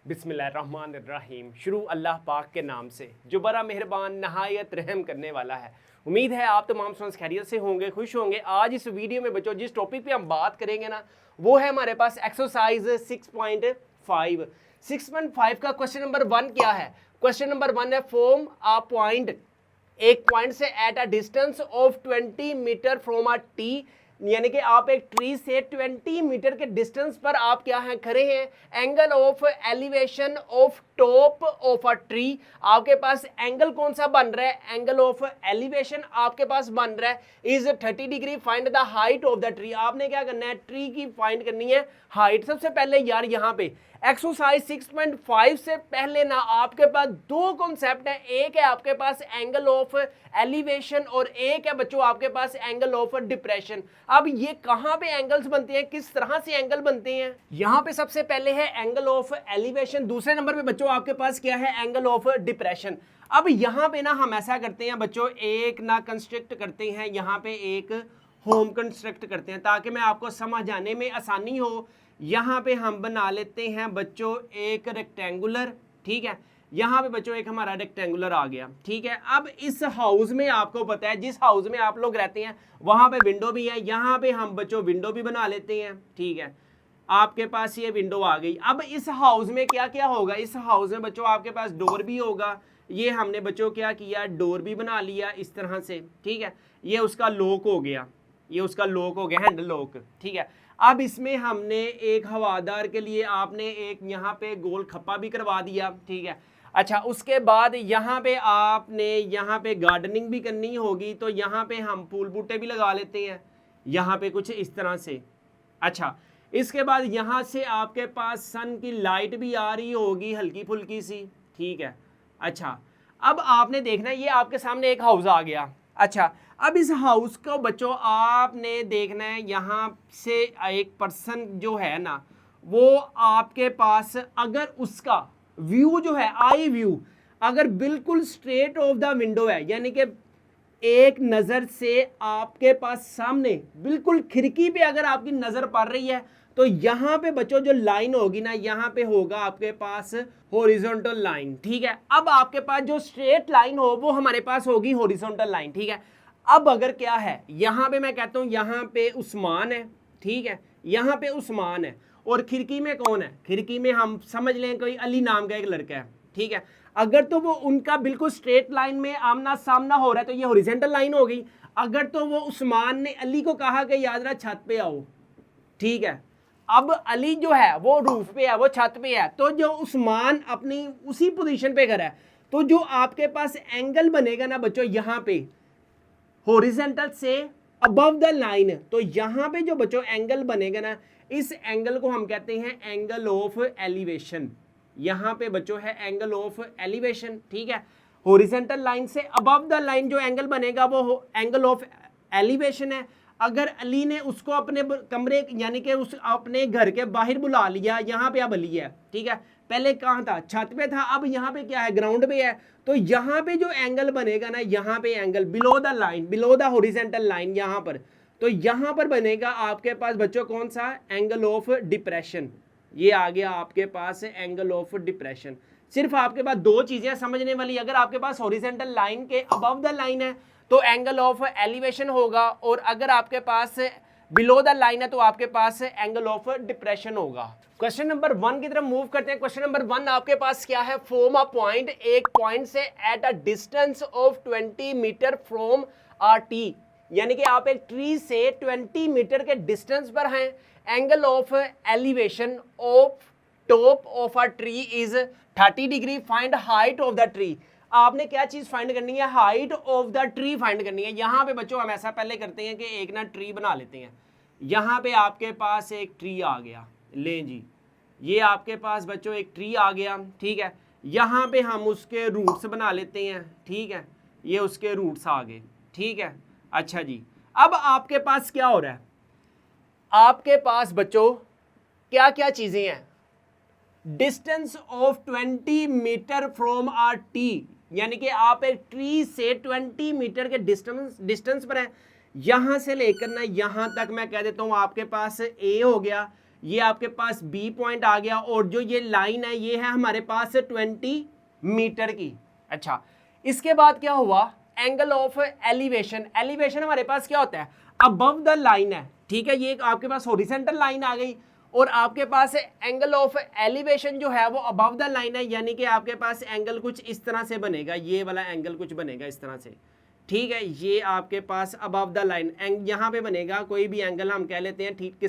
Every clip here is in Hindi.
बिस्मिल्लाहिर्रहमानिर्रहीम। शुरू अल्लाह पाक के नाम से जो बड़ा मेहरबान नहायत रहम करने वाला है। उम्मीद है आप तमाम स्टूडेंट्स खैरियत से होंगे, खुश होंगे। आज इस वीडियो में बच्चों जिस टॉपिक पे हम बात करेंगे ना, वो है हमारे पास एक्सरसाइज 6.5। 6.5 का क्वेश्चन नंबर 1 क्या है? क्वेश्चन नंबर 1 है फॉर्म अ पॉइंट, एक पॉइंट से at a distance of 20 metre from a T, यानी कि आप एक ट्री से 20 मीटर के डिस्टेंस पर आप क्या हैं, खड़े हैं। Angle of elevation of top of a tree, आपके पास एंगल कौन सा बन रहा है? एंगल ऑफ एलिवेशन आपके पास बन रहा है is 30 degree. Find the height of the tree. आपने क्या करना है? ट्री की फाइंड करनी है हाइट। सबसे पहले यार यहाँ पे एक्सरसाइज 6.5 से पहले ना आपके पास दो कॉन्सेप्ट है। एक है आपके पास एंगल ऑफ एलिवेशन और एक है बच्चों आपके पास एंगल ऑफ डिप्रेशन। अब ये कहां पे एंगल्स बनते हैं, किस तरह से एंगल बनते हैं? यहां पे सबसे पहले है एंगल ऑफ एलिवेशन, दूसरे नंबर पे बच्चों आपके पास क्या है? Angle of depression. अब यहां पे ना हम ऐसा करते हैं बच्चों, एक ना कंस्ट्रक्ट करते हैं, यहां पे एक होम कंस्ट्रक्ट करते हैं ताकि मैं आपको समझ आने में आसानी हो। यहां पे हम बना लेते हैं बच्चों एक रेक्टेंगुलर, ठीक है। यहाँ पे बच्चों एक हमारा रेक्टेंगुलर आ गया, ठीक है। अब इस हाउस में आपको पता है जिस हाउस में आप लोग रहते हैं वहां पे विंडो भी है, यहाँ पे हम बच्चों विंडो भी बना लेते हैं, ठीक है। आपके पास ये विंडो आ गई। अब इस हाउस में क्या क्या होगा? इस हाउस में बच्चों आपके पास डोर भी होगा। ये हमने बच्चों क्या किया? डोर भी बना लिया इस तरह से, ठीक है। ये उसका लॉक हो गया, ये उसका लॉक हो गया, हैंडल लॉक, ठीक है। अब इसमें हमने एक हवादार के लिए आपने एक यहाँ पे गोल खप्पा भी करवा दिया, ठीक है। अच्छा, उसके बाद यहाँ पे आपने यहाँ पे गार्डनिंग भी करनी होगी, तो यहाँ पे हम फूल बूटे भी लगा लेते हैं, यहाँ पे कुछ इस तरह से। अच्छा, इसके बाद यहाँ से आपके पास सन की लाइट भी आ रही होगी हल्की फुल्की सी, ठीक है। अच्छा, अब आपने देखना है ये आपके सामने एक हाउस आ गया। अच्छा, अब इस हाउस को बच्चों आपने देखना है, यहाँ से एक पर्सन जो है ना वो आपके पास, अगर उसका व्यू जो है आई व्यू अगर बिल्कुल स्ट्रेट ऑफ द विंडो है, यानी कि एक नज़र से आपके पास सामने बिल्कुल खिड़की पे अगर आपकी नज़र पड़ रही है, तो यहाँ पे बच्चों जो लाइन होगी ना, यहाँ पे होगा आपके पास हॉरिजॉन्टल लाइन, ठीक है। अब आपके पास जो स्ट्रेट लाइन हो वो हमारे पास होगी हॉरिजॉन्टल लाइन, ठीक है। अब अगर क्या है, यहाँ पे मैं कहता हूँ यहाँ पे उस्मान है, ठीक है, यहाँ पे उस्मान है और खिड़की में कौन है? खिड़की में हम समझ लें कोई अली नाम का एक लड़का है, ठीक है। अगर तो वो उनका बिल्कुल स्ट्रेट लाइन में आमना सामना हो रहा है तो ये हॉरिजॉन्टल लाइन हो गई। अगर तो वो उस्मान ने अली को कहा कि याद रहा छत पे आओ, ठीक है। अब अली जो है वो रूफ पे है, वो छत पे है, तो जो उस्मान अपनी उसी पोजीशन पे खड़ा है, तो जो आपके पास एंगल बनेगा ना बच्चों यहाँ पे हॉरिजॉन्टल से अबव द लाइन, तो यहाँ पे जो बच्चों एंगल बनेगा ना, इस एंगल को हम कहते हैं एंगल ऑफ एलिवेशन। यहाँ पे बच्चों है एंगल ऑफ एलिवेशन, ठीक है। हॉरिजॉन्टल लाइन से अबव द लाइन जो एंगल बनेगा वो एंगल ऑफ एलिवेशन है। अगर अली ने उसको अपने कमरे यानी कि उस अपने घर के बाहर बुला लिया, यहाँ पे अब अली है, ठीक है। पहले कहाँ था? छत पे था, अब यहाँ पे क्या है? ग्राउंड पे है। तो यहाँ पे जो एंगल बनेगा ना, यहाँ पे angle below the line, below the horizontal line यहाँ पर, तो यहाँ पर बनेगा आपके पास बच्चों कौन सा? Angle of depression. ये आ गया आपके पास एंगल ऑफ डिप्रेशन। सिर्फ आपके पास दो चीजें समझने वाली, अगर आपके पास हॉरिजॉन्टल लाइन के अबव द लाइन है तो एंगल ऑफ एलिवेशन होगा, और अगर आपके पास बिलो द लाइन है तो आपके पास एंगल ऑफ डिप्रेशन होगा। क्वेश्चन नंबर 1 की तरफ मूव करते हैं। क्वेश्चन नंबर 1 आपके पास क्या है? फॉर्म अ पॉइंट, एक पॉइंट से at a distance of 20 metre from a T, यानी कि आप एक ट्री से 20 मीटर के डिस्टेंस पर हैं। Angle of elevation of top of a tree is 30 degree. Find height of the tree. आपने क्या चीज फाइंड करनी है? Height of the tree find करनी है। यहाँ पे बच्चों हम ऐसा पहले करते हैं कि एक ना ट्री बना लेते हैं। यहाँ पे आपके पास एक ट्री आ गया, लें जी, ये आपके पास बच्चों एक ट्री आ गया, ठीक है। यहाँ पे हम उसके रूट्स बना लेते हैं, ठीक है, ये उसके रूट्स आ गए, ठीक है। अच्छा जी, अब आपके पास क्या हो रहा है? आपके पास बच्चों क्या क्या चीजें हैं? Distance of 20 metre from a T, यानी कि आप एक ट्री से 20 मीटर के डिस्टेंस पर है। यहां से लेकर ना यहां तक मैं कह देता हूं आपके पास ए हो गया, ये आपके पास बी पॉइंट आ गया, और जो ये लाइन है ये है हमारे पास 20 मीटर की। अच्छा, इसके बाद क्या हुआ, एंगल ऑफ एलिवेशन। एलिवेशन हमारे पास क्या होता है, अबव द लाइन है, ठीक है, ये आपके पास हॉरिजॉन्टल लाइन आ गई, और आपके पास एंगल ऑफ एलिवेशन जो है वो अबव द लाइन है, यानी कि आपके पास एंगल कुछ इस तरह से बनेगा, ये वाला एंगल कुछ बनेगा इस तरह से, ठीक है, ये आपके पास अबव द लाइन यहाँ पे बनेगा, कोई भी एंगल हम कह लेते हैं, ठीक,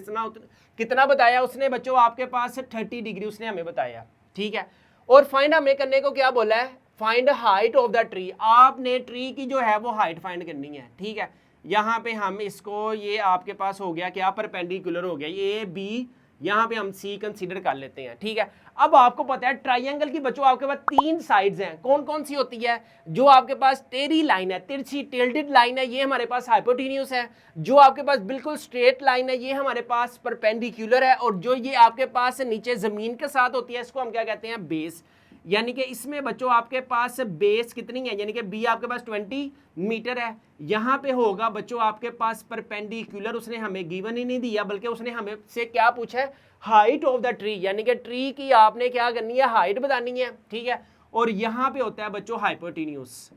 कितना बताया उसने बच्चों, आपके पास 30 डिग्री उसने हमें बताया, ठीक है। और फाइंड हमें करने को क्या बोला है, find height of the tree, आपने ट्री की जो है वो हाइट फाइंड करनी है, ठीक है। यहाँ पे हम इसको, ये आपके पास हो गया क्या, परपेंडिकुलर हो गया, ये बी, यहाँ पे हम सी कंसीडर कर लेते हैं, ठीक है। अब आपको पता है ट्राइंगल की बच्चों आपके पास 3 साइड्स हैं, कौन कौन सी होती है, जो आपके पास टेढ़ी लाइन है, तिरछी टिल्डेड लाइन है, ये हमारे पास हाइपोटेन्यूस है, जो आपके पास बिल्कुल स्ट्रेट लाइन है ये हमारे पास परपेंडिकुलर है, और जो ये आपके पास नीचे जमीन के साथ होती है इसको हम क्या कहते हैं, बेस। यानी कि इसमें बच्चों आपके पास बेस कितनी है, यानी कि बी आपके पास 20 मीटर है, यहाँ पे होगा बच्चों आपके पास परपेंडिकुलर, उसने हमें गिवन ही नहीं दिया, बल्कि उसने हमें से क्या पूछा है, हाइट ऑफ द ट्री, यानी कि ट्री की आपने क्या करनी है, हाइट बतानी है, ठीक है। और यहाँ पे होता है बच्चों हाइपोटेन्यूस।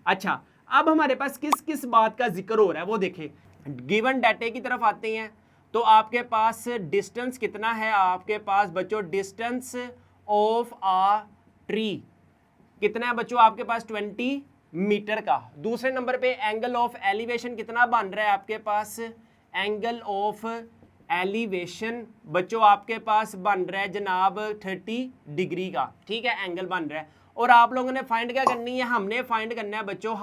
अच्छा, अब हमारे पास किस किस बात का जिक्र हो रहा है वो देखें, गिवन डाटे की तरफ आते हैं, तो आपके पास डिस्टेंस कितना है, आपके पास बच्चों डिस्टेंस ऑफ आ ट्री कितना है बच्चों, आपके पास 20 मीटर का। दूसरे नंबर पे एंगल ऑफ एलिवेशन कितना बन रहा है आपके पास, एंगल ऑफ एलिवेशन बच्चों आपके पास बन रहा है जनाब 30 डिग्री का, ठीक है, एंगल बन रहा है। और आप लोगों ने फाइंड क्या करनी है, हमने फाइंड करना है बच्चों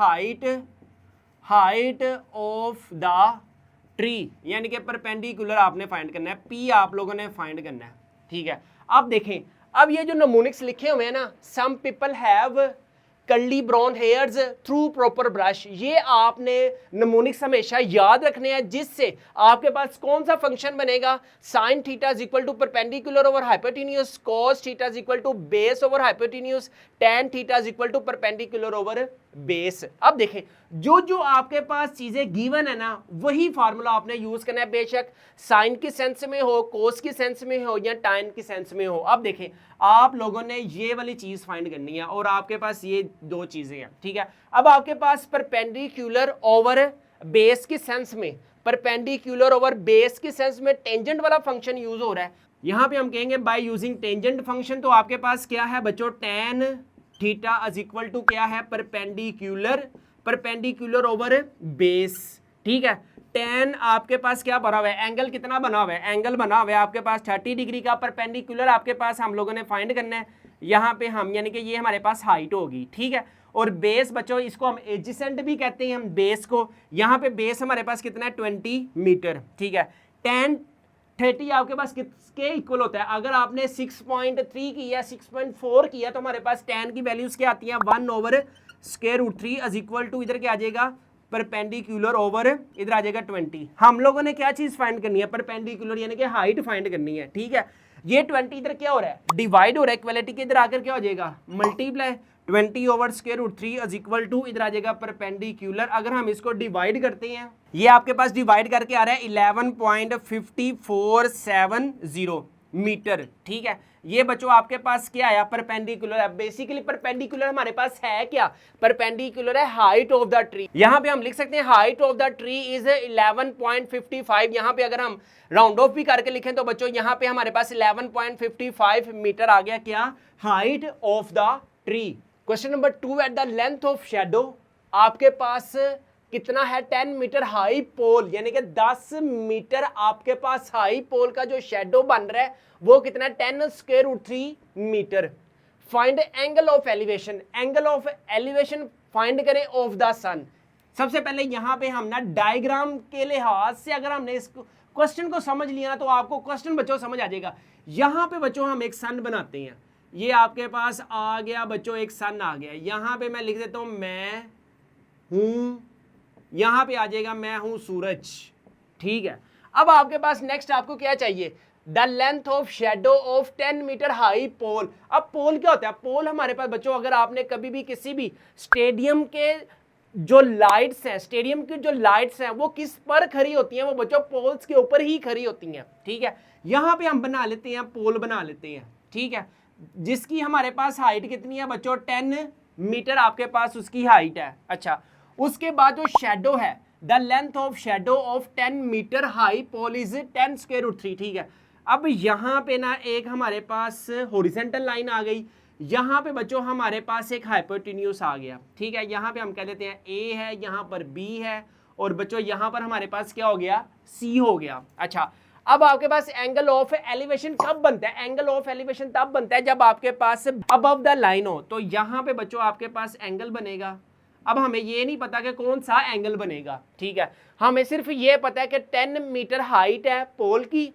हाइट ऑफ द ट्री, यानी कि परपेंडिकुलर आपने फाइंड करना है, पी आप लोगों ने फाइंड करना है, ठीक है। अब देखें, अब ये जो नमूनिक्स लिखे हुए हैं ना, some people have curly brown hairs through proper brush, ये आपने नमूनिक्स हमेशा याद रखने हैं, जिससे आपके पास कौन सा फंक्शन बनेगा, sine theta is equal to perpendicular over hypotenuse, cos theta is equal to base over hypotenuse, tan theta is equal to perpendicular over base. अब देखें, जो जो आपके पास चीजें गिवन है ना, वही फार्मूला आपने यूज करना है, बेशक साइन की सेंस में हो, कोस की सेंस में हो, या टाइन की सेंस में हो। अब देखें, आप लोगों ने ये वाली चीज फाइंड करनी है, और आपके पास ये 2 चीजें हैं, ठीक है। अब आपके पास परपेंडिकुलर ओवर बेस की सेंस में, परपेंडिकुलर ओवर बेस की सेंस में टेंजेंट वाला फंक्शन यूज हो रहा है, यहां पे हम कहेंगे बाय यूजिंग टेंजेंट फंक्शन, तो आपके पास क्या है बच्चों, tan theta is equal to क्या है, परपेंडिकुलर ओवर बेस, ठीक है। tan आपके पास क्या बना हुआ है, एंगल कितना बना हुआ है, एंगल बना हुआ है आपके पास 30 डिग्री का, परपेंडिकुलर आपके पास हम लोगों ने फाइंड करना है, यहाँ पे हम, यानी कि ये हमारे पास हाइट होगी, ठीक है। और बेस बच्चों इसको हम एडजेसेंट भी कहते हैं, हम बेस को, यहाँ पे बेस हमारे पास कितना है, 20 मीटर, ठीक है। tan 30 आपके पास किसके इक्वल होता है, अगर आपने 6.3 किया, 6.4 किया, तो हमारे पास tan की वैल्यूज क्या आती हैं, 1/√3 इज इक्वल टू, इधर क्या आ जाएगा, परपेंडिकुलर ओवर, इधर आ जाएगा 20। हम लोगों ने क्या चीज फाइंड करनी है, परपेंडिकुलर यानी कि हाइट फाइंड करनी है, ठीक है। ये 20 इधर क्या हो रहा है, डिवाइड हो रहा है, इक्वलिटी के इधर आकर क्या हो जाएगा, मल्टीप्लाई, 20/√3 इज इक्वल टू, इधर आ जाएगा परपेंडिकुलर। अगर हम इसको डिवाइड करते हैं, ये आपके पास डिवाइड करके आ रहा है 11.5470 मीटर, ठीक है। ये बच्चों आपके पास क्या आया, परपेंडिकुलर है। बेसिकली परपेंडिकुलर हमारे पास है क्या, परपेंडिकुलर है हाइट ऑफ द ट्री। यहां पे हम लिख सकते हैं height of the tree is 11.55, यहां पे अगर हम राउंड ऑफ भी करके लिखें तो बच्चों यहां पे हमारे पास 11.55 मीटर आ गया, क्या, height of the tree. Question number 2, at the length of shadow आपके पास कितना है, 10 मीटर हाई पोल, यानी कि 10 मीटर आपके पास हाई पोल का जो शेडो बन रहा है वो कितना है, 10√3 metre. Find angle of elevation, angle of elevation find करें ऑफ द सन। सबसे पहले यहां पे हम ना डायग्राम के लिहाज से अगर हमने इस क्वेश्चन को समझ लिया ना, तो आपको क्वेश्चन बच्चों समझ आ जाएगा। यहां पे बच्चों हम एक सन बनाते हैं, ये आपके पास आ गया बच्चों, एक सन आ गया, यहां पे मैं लिख देता हूं मैं हूं, यहां पे आ जाएगा मैं हूं सूरज, ठीक है। अब आपके पास नेक्स्ट आपको क्या चाहिए, the length of shadow of 10 metre high pole. अब पोल क्या होता है, पोल हमारे पास बच्चों, अगर आपने कभी भी किसी भी स्टेडियम के जो लाइट्स हैं, स्टेडियम की जो लाइट्स हैं वो किस पर खड़ी होती हैं, वो बच्चों पोल्स के ऊपर ही खड़ी होती हैं, ठीक है। यहाँ पे हम बना लेते हैं पोल बना लेते हैं, ठीक है, जिसकी हमारे पास हाइट कितनी है बच्चों 10 मीटर आपके पास उसकी हाइट है। अच्छा, उसके बाद जो शेडो है, the length of shadow of 10 metre high pole is 10 square root 3, ठीक है। अब यहाँ पे ना एक हमारे पास हॉरिजॉन्टल लाइन आ गई, यहाँ पे बच्चों हमारे पास एक हाइपोटेन्यूज आ गया, ठीक है। यहाँ पे हम कह देते हैं ए है, यहाँ पर बी है, और बच्चों यहाँ पर हमारे पास क्या हो गया, सी हो गया। अच्छा, अब आपके पास एंगल ऑफ एलिवेशन कब बनता है, एंगल ऑफ एलिवेशन तब बनता है जब आपके पास अबव द लाइन हो, तो यहाँ पे बच्चों आपके पास एंगल बनेगा। अब हमें ये नहीं पता कि कौन सा एंगल बनेगा, ठीक है, हमें सिर्फ ये पता है कि 10 मीटर हाइट है पोल की,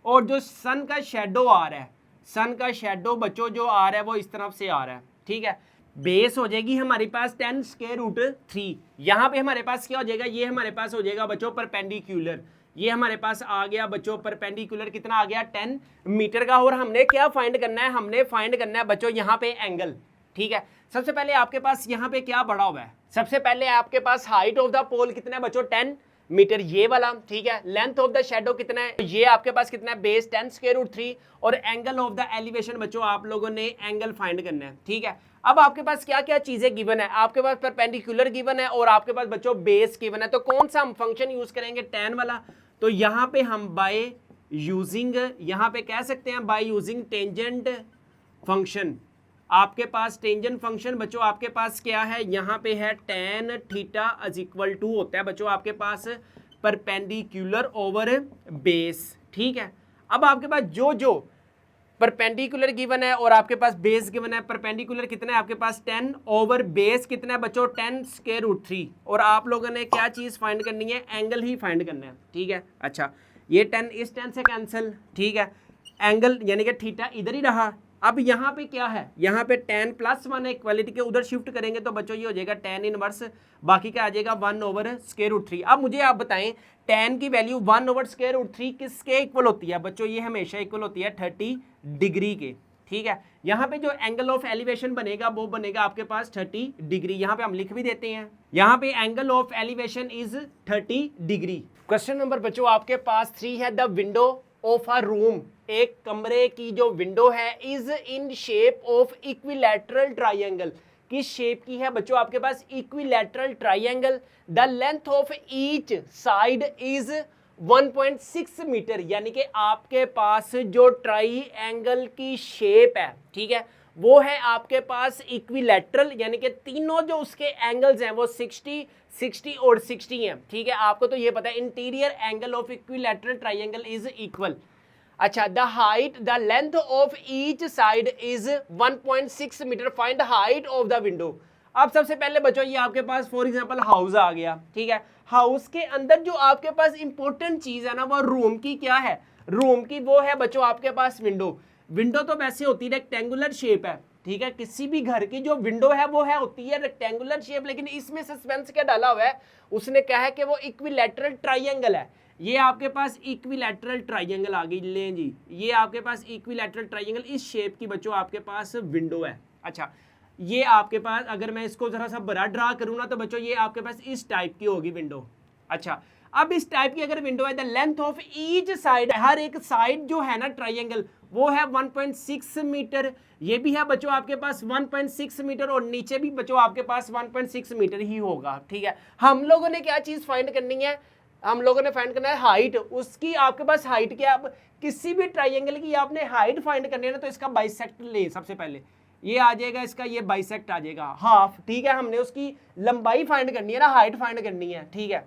और जो सन का शेडो आ रहा है, सन का शेडो बच्चों जो आ रहा है वो इस तरफ से आ रहा है, ठीक है। बेस हो जाएगी हमारे पास 10 स्क्वायर रूट 3, यहाँ पे हमारे पास क्या हो जाएगा, ये हमारे पास हो जाएगा बच्चों परपेंडिकुलर, ये हमारे पास आ गया बच्चों परपेंडिकुलर, कितना आ गया 10 मीटर का। और हमने क्या फाइंड करना है, हमने फाइंड करना है बच्चों यहाँ पे एंगल, ठीक है। सबसे पहले आपके पास यहाँ पे क्या पड़ा हुआ है, सबसे पहले आपके पास हाइट ऑफ द पोल कितना है बच्चों 10 मीटर, ये वाला, ठीक है। लेंथ ऑफ द शेडो कितना है, ये आपके पास कितना है बेस 10 स्क्वायर रूट 3, और एंगल ऑफ द एलिवेशन बच्चों आप लोगों ने एंगल फाइंड करना है, ठीक है। अब आपके पास क्या क्या चीजें गिवन है, आपके पास परपेंडिकुलर गिवन है और आपके पास बच्चों बेस गिवन है, तो कौन सा हम फंक्शन यूज करेंगे, tan वाला। तो यहाँ पे हम बाय यूजिंग, यहाँ पे कह सकते हैं बाय यूजिंग टेंजेंट फंक्शन, आपके पास टेंजेंट फंक्शन बच्चों आपके पास क्या है, यहाँ पे है tan theta is equal to होता है बच्चों आपके पास परपेंडिकुलर ओवर बेस, ठीक है। अब आपके पास जो परपेंडिकुलर गिवन है और आपके पास बेस गिवन है, परपेंडिकुलर कितना है आपके पास 10 ओवर बेस कितना है बच्चों 10 स्क्वायर रूट 3, और आप लोगों ने क्या चीज फाइंड करनी है, एंगल ही फाइंड करना है, ठीक है। अच्छा, ये 10 इस 10 से कैंसिल, ठीक है, एंगल यानी कि थीटा इधर ही रहा। अब यहाँ पे क्या है, यहाँ पे tan प्लस 1 है, इक्वालिटी के उधर शिफ्ट करेंगे तो बच्चों ये हो जाएगा tan इनवर्स, बाकी क्या आ जाएगा 1 ओवर स्क्वायर रूट 3। अब मुझे आप बताएं tan की वैल्यू 1 ओवर स्क्वायर रूट 3 किसके इक्वल होती है बच्चों, ये हमेशा इक्वल होती है 30 डिग्री के, ठीक है। यहाँ पे जो एंगल ऑफ एलिवेशन बनेगा वो बनेगा आपके पास 30 डिग्री, यहाँ पे हम लिख भी देते हैं, यहाँ पे angle of elevation is 30 degree. Question number बच्चों आपके पास 3 है, the window of a room, एक कमरे की जो विंडो है is in shape of equilateral triangle, किस शेप की है बच्चों आपके पास, equilateral triangle, the length of each side is 1.6 metre, यानी कि आपके पास जो ट्राइंगल की शेप है, ठीक है, वो है आपके पास इक्विलैटरल, यानी कि तीनों जो उसके एंगल्स हैं वो 60, 60 और 60 हैं, ठीक है। आपको तो ये पता है interior angle of equilateral triangle is equal. अच्छा, the height, the length of each side is 1.6 metre, find height of the window. अब सबसे पहले बच्चों ये आपके पास फॉर एग्जांपल हाउस आ गया, ठीक है, हाउस के अंदर जो आपके पास इंपॉर्टेंट चीज है ना वो रूम की क्या है, रूम की वो है बच्चों आपके पास विंडो। विंडो तो वैसे होती है रेक्टेंगुलर शेप है, ठीक है, किसी भी घर की जो विंडो है वो है होती है रेक्टेंगुलर शेप, लेकिन इसमें सस्पेंस क्या डाला हुआ है, उसने कहा है कि वो इक्विलैटरल ट्राइंगल है। ये आपके पास इक्विलैटरल ट्राइंगल आ गई, लें जी, ये आपके पास इक्विलैटरल ट्राइंगल इस शेप की बच्चों आपके पास विंडो है। अच्छा, ये आपके पास अगर मैं इसको जरा सा बड़ा ड्रा करूँ ना तो बच्चों ये आपके पास इस टाइप की होगी विंडो। अच्छा, अब इस टाइप की अगर विंडो है, the length of each side, हर एक साइड जो है ना ट्राइंगल वो है 1.6 मीटर, ये भी है बच्चों आपके पास 1.6 मीटर, और नीचे भी बच्चों आपके पास 1.6 मीटर ही होगा, ठीक है। हम लोगों ने क्या चीज फाइंड करनी है, हम लोगों ने फाइंड करना है हाइट, उसकी आपके पास हाइट क्या, अब किसी भी ट्राइंगल की आपने हाइट फाइंड करनी है ना तो इसका बाइसेक्ट ले, सबसे पहले ये आ जाएगा, इसका ये बाइसेक्ट आ जाएगा हाफ, ठीक है। हमने उसकी लंबाई फाइंड करनी है ना, हाइट फाइंड करनी है, ठीक है।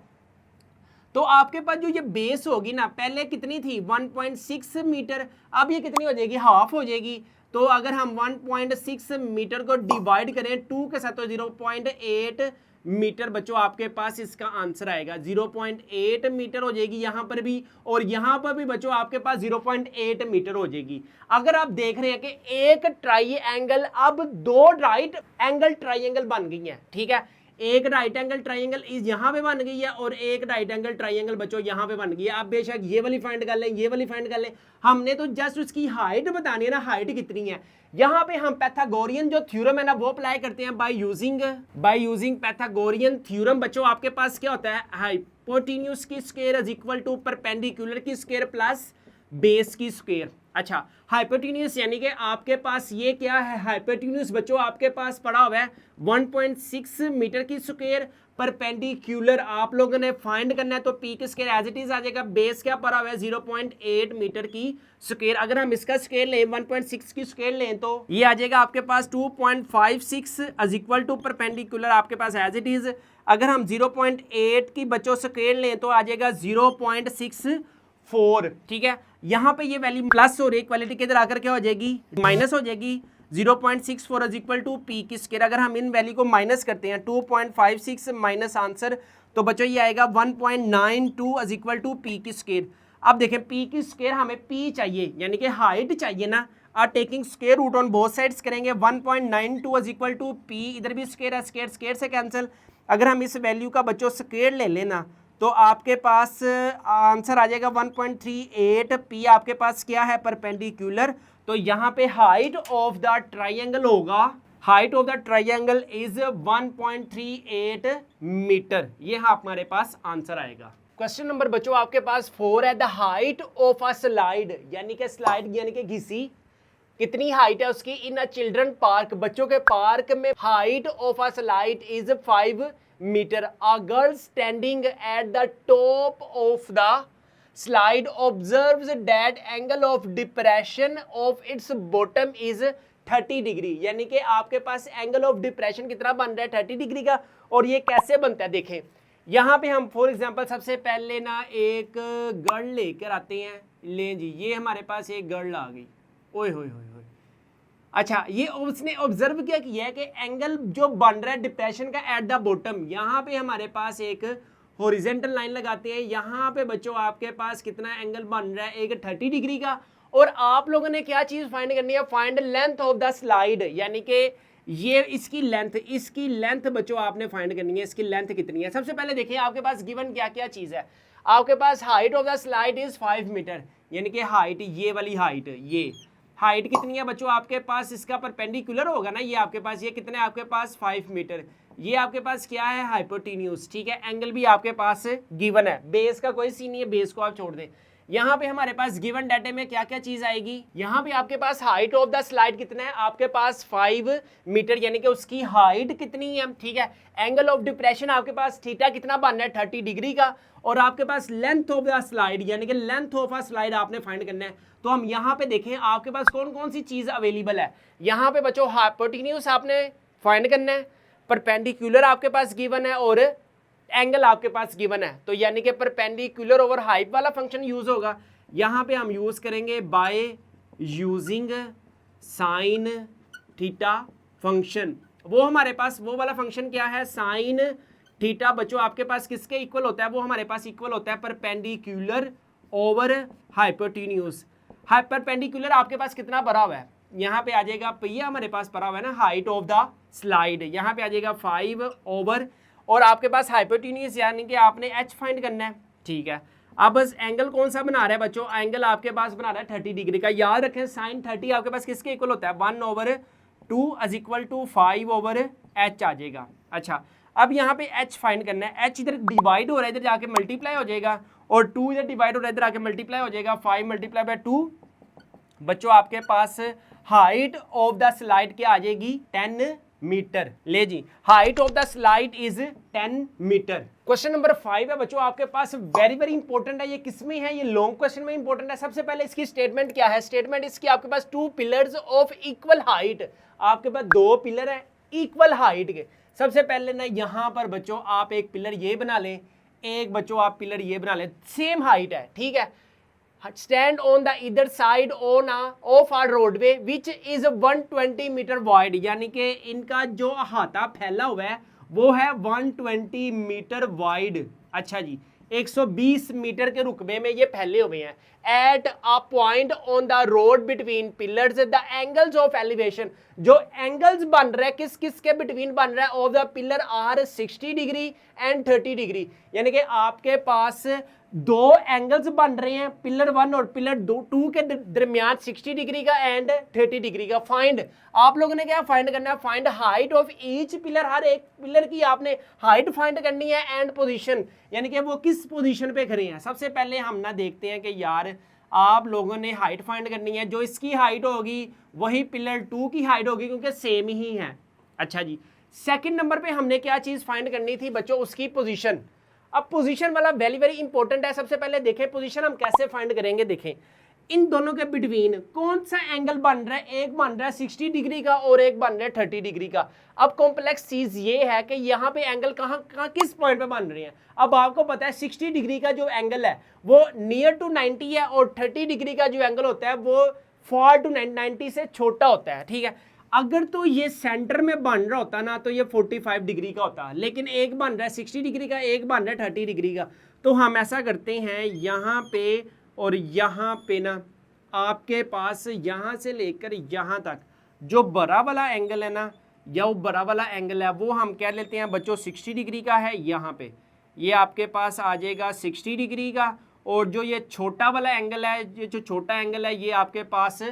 तो आपके पास जो ये बेस होगी ना, पहले कितनी थी 1.6 मीटर, अब ये कितनी हो जाएगी, हाफ हो जाएगी। तो अगर हम 1.6 मीटर को डिवाइड करें 2 के साथ तो 0.8 मीटर बच्चों आपके पास इसका आंसर आएगा, 0.8 मीटर हो जाएगी यहाँ पर भी, और यहाँ पर भी बच्चों आपके पास 0.8 मीटर हो जाएगी। अगर आप देख रहे हैं कि एक ट्राइंगल अब 2 राइट एंगल ट्राइंगल बन गई है, ठीक है, एक राइट एंगल ट्राइंगल इस यहाँ पे बन गई है और एक राइट एंगल ट्राइंगल बच्चों यहाँ पे बन गई है। आप बेशक ये वाली फाइंड कर लें, ये वाली फाइंड कर लें, हमने तो जस्ट उसकी हाइट बतानी है ना, हाइट कितनी है। यहाँ पे हम पैथागोरियन जो थ्योरम है ना वो अप्लाई करते हैं बाय यूजिंग पैथागोरियन थ्योरम। बच्चों आपके पास क्या होता है, हाइपोटेन्यूज की square is equal to perpendicular की स्क्वायर प्लस बेस की स्क्वायर। अच्छा, हाइपोटेन्यूज यानी कि आपके पास ये क्या है, हाइपोटेन्यूज बच्चों आपके पास पड़ा हुआ है 1.6 मीटर की स्क्वायर। परपेंडिकुलर आप लोगों ने फाइंड करना है, तो पी की स्क्वायर एज इट इज आ जाएगा। बेस क्या पड़ा हुआ है 0.8 मीटर की स्क्वायर। अगर हम इसका स्क्वायर लें 1.6 की स्क्वायर लें तो ये आ जाएगा आपके पास 2.56 इज इक्वल टू परपेंडिकुलर आपके पास एज इट इज। अगर हम 0.8 की बच्चों स्क्वायर लें तो आ जाएगा 0.64। ठीक है, यहाँ पे ये वैल्यू प्लस और इक्वालिटी के इधर आकर क्या हो जाएगी, माइनस हो जाएगी। 0.64 इज इक्वल टू पी की स्क्वायर। अगर हम इन वैल्यू को माइनस करते हैं 2.56 माइनस आंसर, तो बच्चों ये आएगा 1.92 इज इक्वल टू पी की स्क्वायर। अब देखें पी की स्क्वायर हमें पी चाहिए यानी कि हाइट चाहिए ना, taking square root on both sides करेंगे 1.92 इज इक्वल टू पी। इधर भी स्क्वायर है, स्क्वायर स्क्वायर से कैंसिल। अगर हम इस वैल्यू का बच्चों स्क्वायर ले लेना तो आपके पास आंसर आ जाएगा 1.38। पी आपके पास क्या है, परपेंडिकुलर। तो यहाँ पे हाइट ऑफ द ट्राइंगल होगा, height of the triangle is 1.38 metre. ये हमारे पास आंसर आएगा। क्वेश्चन नंबर बच्चों आपके पास 4 है। The height of a slide यानी कि स्लाइड यानी कि घिसी, कितनी हाइट है उसकी इन अ चिल्ड्रन पार्क, बच्चों के पार्क में height of a slide is 5 metre. A girl standing at the top of the slide observes that angle of depression of its bottom is 30 degree. यानी कि आपके पास एंगल ऑफ डिप्रेशन कितना बन रहा है, 30 डिग्री का। और ये कैसे बनता है देखें, यहाँ पे हम फॉर एग्जांपल सबसे पहले ना एक गर्ल लेकर आते हैं। ले जी, ये हमारे पास एक गर्ल आ गई, ओए होए होए होए। अच्छा, ये उसने ऑब्जर्व क्या किया है कि एंगल जो बन रहा है डिप्रेशन का एट द बॉटम, यहाँ पे हमारे पास एक हॉरिजॉन्टल लाइन लगाते हैं। यहाँ पे बच्चों आपके पास कितना एंगल बन रहा है, एक 30 डिग्री का। और आप लोगों ने क्या चीज फाइंड करनी है, find length of the slide, यानी कि ये इसकी लेंथ बच्चों आपने फाइंड करनी है। इसकी लेंथ कितनी है, सबसे पहले देखिए आपके पास गिवन क्या क्या चीज है। आपके पास height of the slide is 5 metre, यानी कि हाइट, ये वाली हाइट, ये हाइट कितनी है बच्चों आपके पास, इसका परपेंडिकुलर होगा ना, ये आपके पास ये कितने आपके पास 5 मीटर। ये आपके पास क्या है, हाइपोटेन्यूज। ठीक है, एंगल भी आपके पास गिवन है, बेस का कोई सीन नहीं है, बेस को आप छोड़ दें। यहाँ पे हमारे पास गिवन डाटे में क्या क्या चीज आएगी, यहाँ पे आपके पास हाइट ऑफ द स्लाइड कितना है, आपके पास 5 मीटर, यानी कि उसकी हाइट कितनी है। ठीक है, एंगल ऑफ डिप्रेशन आपके पास थीटा कितना बन रहा है, 30 डिग्री का। और आपके पास लेंथ ऑफ द स्लाइड यानी कि लेंथ ऑफ अ स्लाइड आपने फाइंड करना है। तो हम यहाँ पे देखें आपके पास कौन कौन सी चीज अवेलेबल है। यहाँ पे बच्चों हाइपोटेन्यूज आपने फाइंड करना है, परपेंडिकुलर आपके पास गिवन है और एंगल आपके पास गिवन है। तो यानी कि परपेंडिकुलर ओवर हाइट वाला फंक्शन यूज होगा। यहाँ पे हम यूज करेंगे by using sine theta function. वो हमारे पास वो वाला फंक्शन क्या है, साइन थीटा बच्चों आपके पास किसके इक्वल होता है, वो हमारे पास इक्वल होता है परपेंडिकुलर ओवर हाइपोटेन्यूज। परपेंडिकुलर आपके पास कितना भरा हुआ है, यहाँ पे आ जाएगा, ये हमारे पास भरा हुआ है ना हाइट ऑफ द स्लाइड, यहाँ पे आ जाएगा 5 ओवर, और आपके पास हाइपोटेन्यूज यानी कि आपने h फाइंड करना है। ठीक है, अब बस एंगल कौन सा बना रहा है बच्चों, एंगल आपके पास बना रहा है 30 डिग्री का। याद रखें साइन 30 आपके पास किसके इक्वल होता है, 1/2 इज इक्वल टू 5/h आ जाएगा। अच्छा, अब यहाँ पे h फाइंड करना है, h इधर डिवाइड हो रहा है, इधर जाके मल्टीप्लाई हो जाएगा, और 2 इधर डिवाइड हो रहा है, इधर आके मल्टीप्लाई हो जाएगा। 5 × 2 बच्चों आपके पास हाइट ऑफ द स्लाइड क्या आ जाएगी, 10 मीटर। ले जी, height of the slide is 10 metre. Question number 5 है बच्चों आपके पास, वेरी वेरी इंपॉर्टेंट है। ये किसमें है, ये लॉन्ग क्वेश्चन में इंपॉर्टेंट है। सबसे पहले इसकी स्टेटमेंट क्या है, स्टेटमेंट इसकी आपके पास 2 पिलर्स ऑफ इक्वल हाइट, आपके पास 2 पिलर है इक्वल हाइट के। सबसे पहले ना यहाँ पर बच्चों आप एक पिलर ये बना लें, एक बच्चों आप पिलर ये बना लें, सेम हाइट है। ठीक है, stand on the either side on of a roadway which is 120 metre wide, यानी कि इनका जो अहाता फैला हुआ है वो है 120 मीटर वाइड। अच्छा जी, 120 मीटर के रुकबे में ये फैले हुए हैं। At a point on the road between pillars the angles of elevation, जो एंगल्स बन रहा है किस किस के बिटवीन बन रहा है, of the pillar are 60 degree and 30 degree, यानी कि आपके पास 2 एंगल्स बन रहे हैं, पिलर 1 और पिलर 2 के दरमियान 60 डिग्री का एंड 30 डिग्री का। फाइंड, आप लोगों ने क्या फाइंड करना है, find height of each pillar, हर एक पिलर की आपने हाइट फाइंड करनी है, एंड पोजीशन, यानी कि वो किस पोजीशन पे खड़े हैं। सबसे पहले हम ना देखते हैं कि यार आप लोगों ने हाइट फाइंड करनी है। जो इसकी हाइट होगी वही पिलर 2 की हाइट होगी, क्योंकि सेम ही है। अच्छा जी, सेकंड नंबर पे हमने क्या चीज़ फाइंड करनी थी बच्चों, उसकी पोजीशन। अब पोजीशन वाला वेरी वेरी इंपॉर्टेंट है। सबसे पहले देखें पोजीशन हम कैसे फाइंड करेंगे। देखें इन दोनों के बिटवीन कौन सा एंगल बन रहा है, एक बन रहा है 60 डिग्री का और एक बन रहा है 30 डिग्री का। अब कॉम्प्लेक्स चीज ये है कि यहाँ पे एंगल कहाँ किस पॉइंट पे बन रहे हैं। अब आपको पता है 60 डिग्री का जो एंगल है वो नियर टू 90 है, और 30 डिग्री का जो एंगल होता है वो फार टू 90 से छोटा होता है। ठीक है, अगर तो ये सेंटर में बन रहा होता ना तो ये 45 डिग्री का होता, लेकिन एक बन रहा है 60 डिग्री का, एक बन रहा है 30 डिग्री का। तो हम ऐसा करते हैं, यहाँ पे और यहाँ पे ना आपके पास यहाँ से लेकर यहाँ तक जो बड़ा वाला एंगल है ना, या वो बड़ा वाला एंगल है वो हम क्या लेते हैं बच्चों 60 डिग्री का है। यहाँ पे ये आपके पास आ जाएगा 60 डिग्री का, और जो ये छोटा वाला एंगल है, ये जो छोटा एंगल है ये आपके पास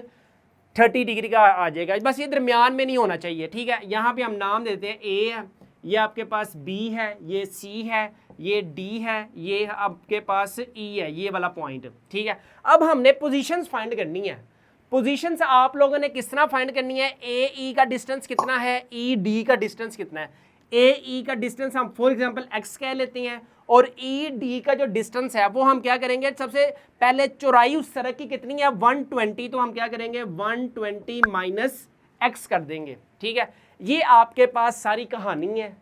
30 डिग्री का आ जाएगा। बस ये दरमियान में नहीं होना चाहिए। ठीक है, यहाँ पे हम नाम देते हैं ए है, ये आपके पास बी है, ये सी है, ये डी है, ये आपके पास ई है, ये वाला पॉइंट। ठीक है, अब हमने पोजीशंस फाइंड करनी है। पोजीशंस आप लोगों ने किस तरह फाइंड करनी है, ए ई का डिस्टेंस कितना है, ई डी का डिस्टेंस कितना है। ए ई का डिस्टेंस हम फॉर एग्जांपल एक्स कह लेते हैं, और ई डी का जो डिस्टेंस है वो हम क्या करेंगे, सबसे पहले चौड़ाई उस सड़क की कितनी है 120, तो हम क्या करेंगे 120 माइनस एक्स कर देंगे। ठीक है, ये आपके पास सारी कहानी है।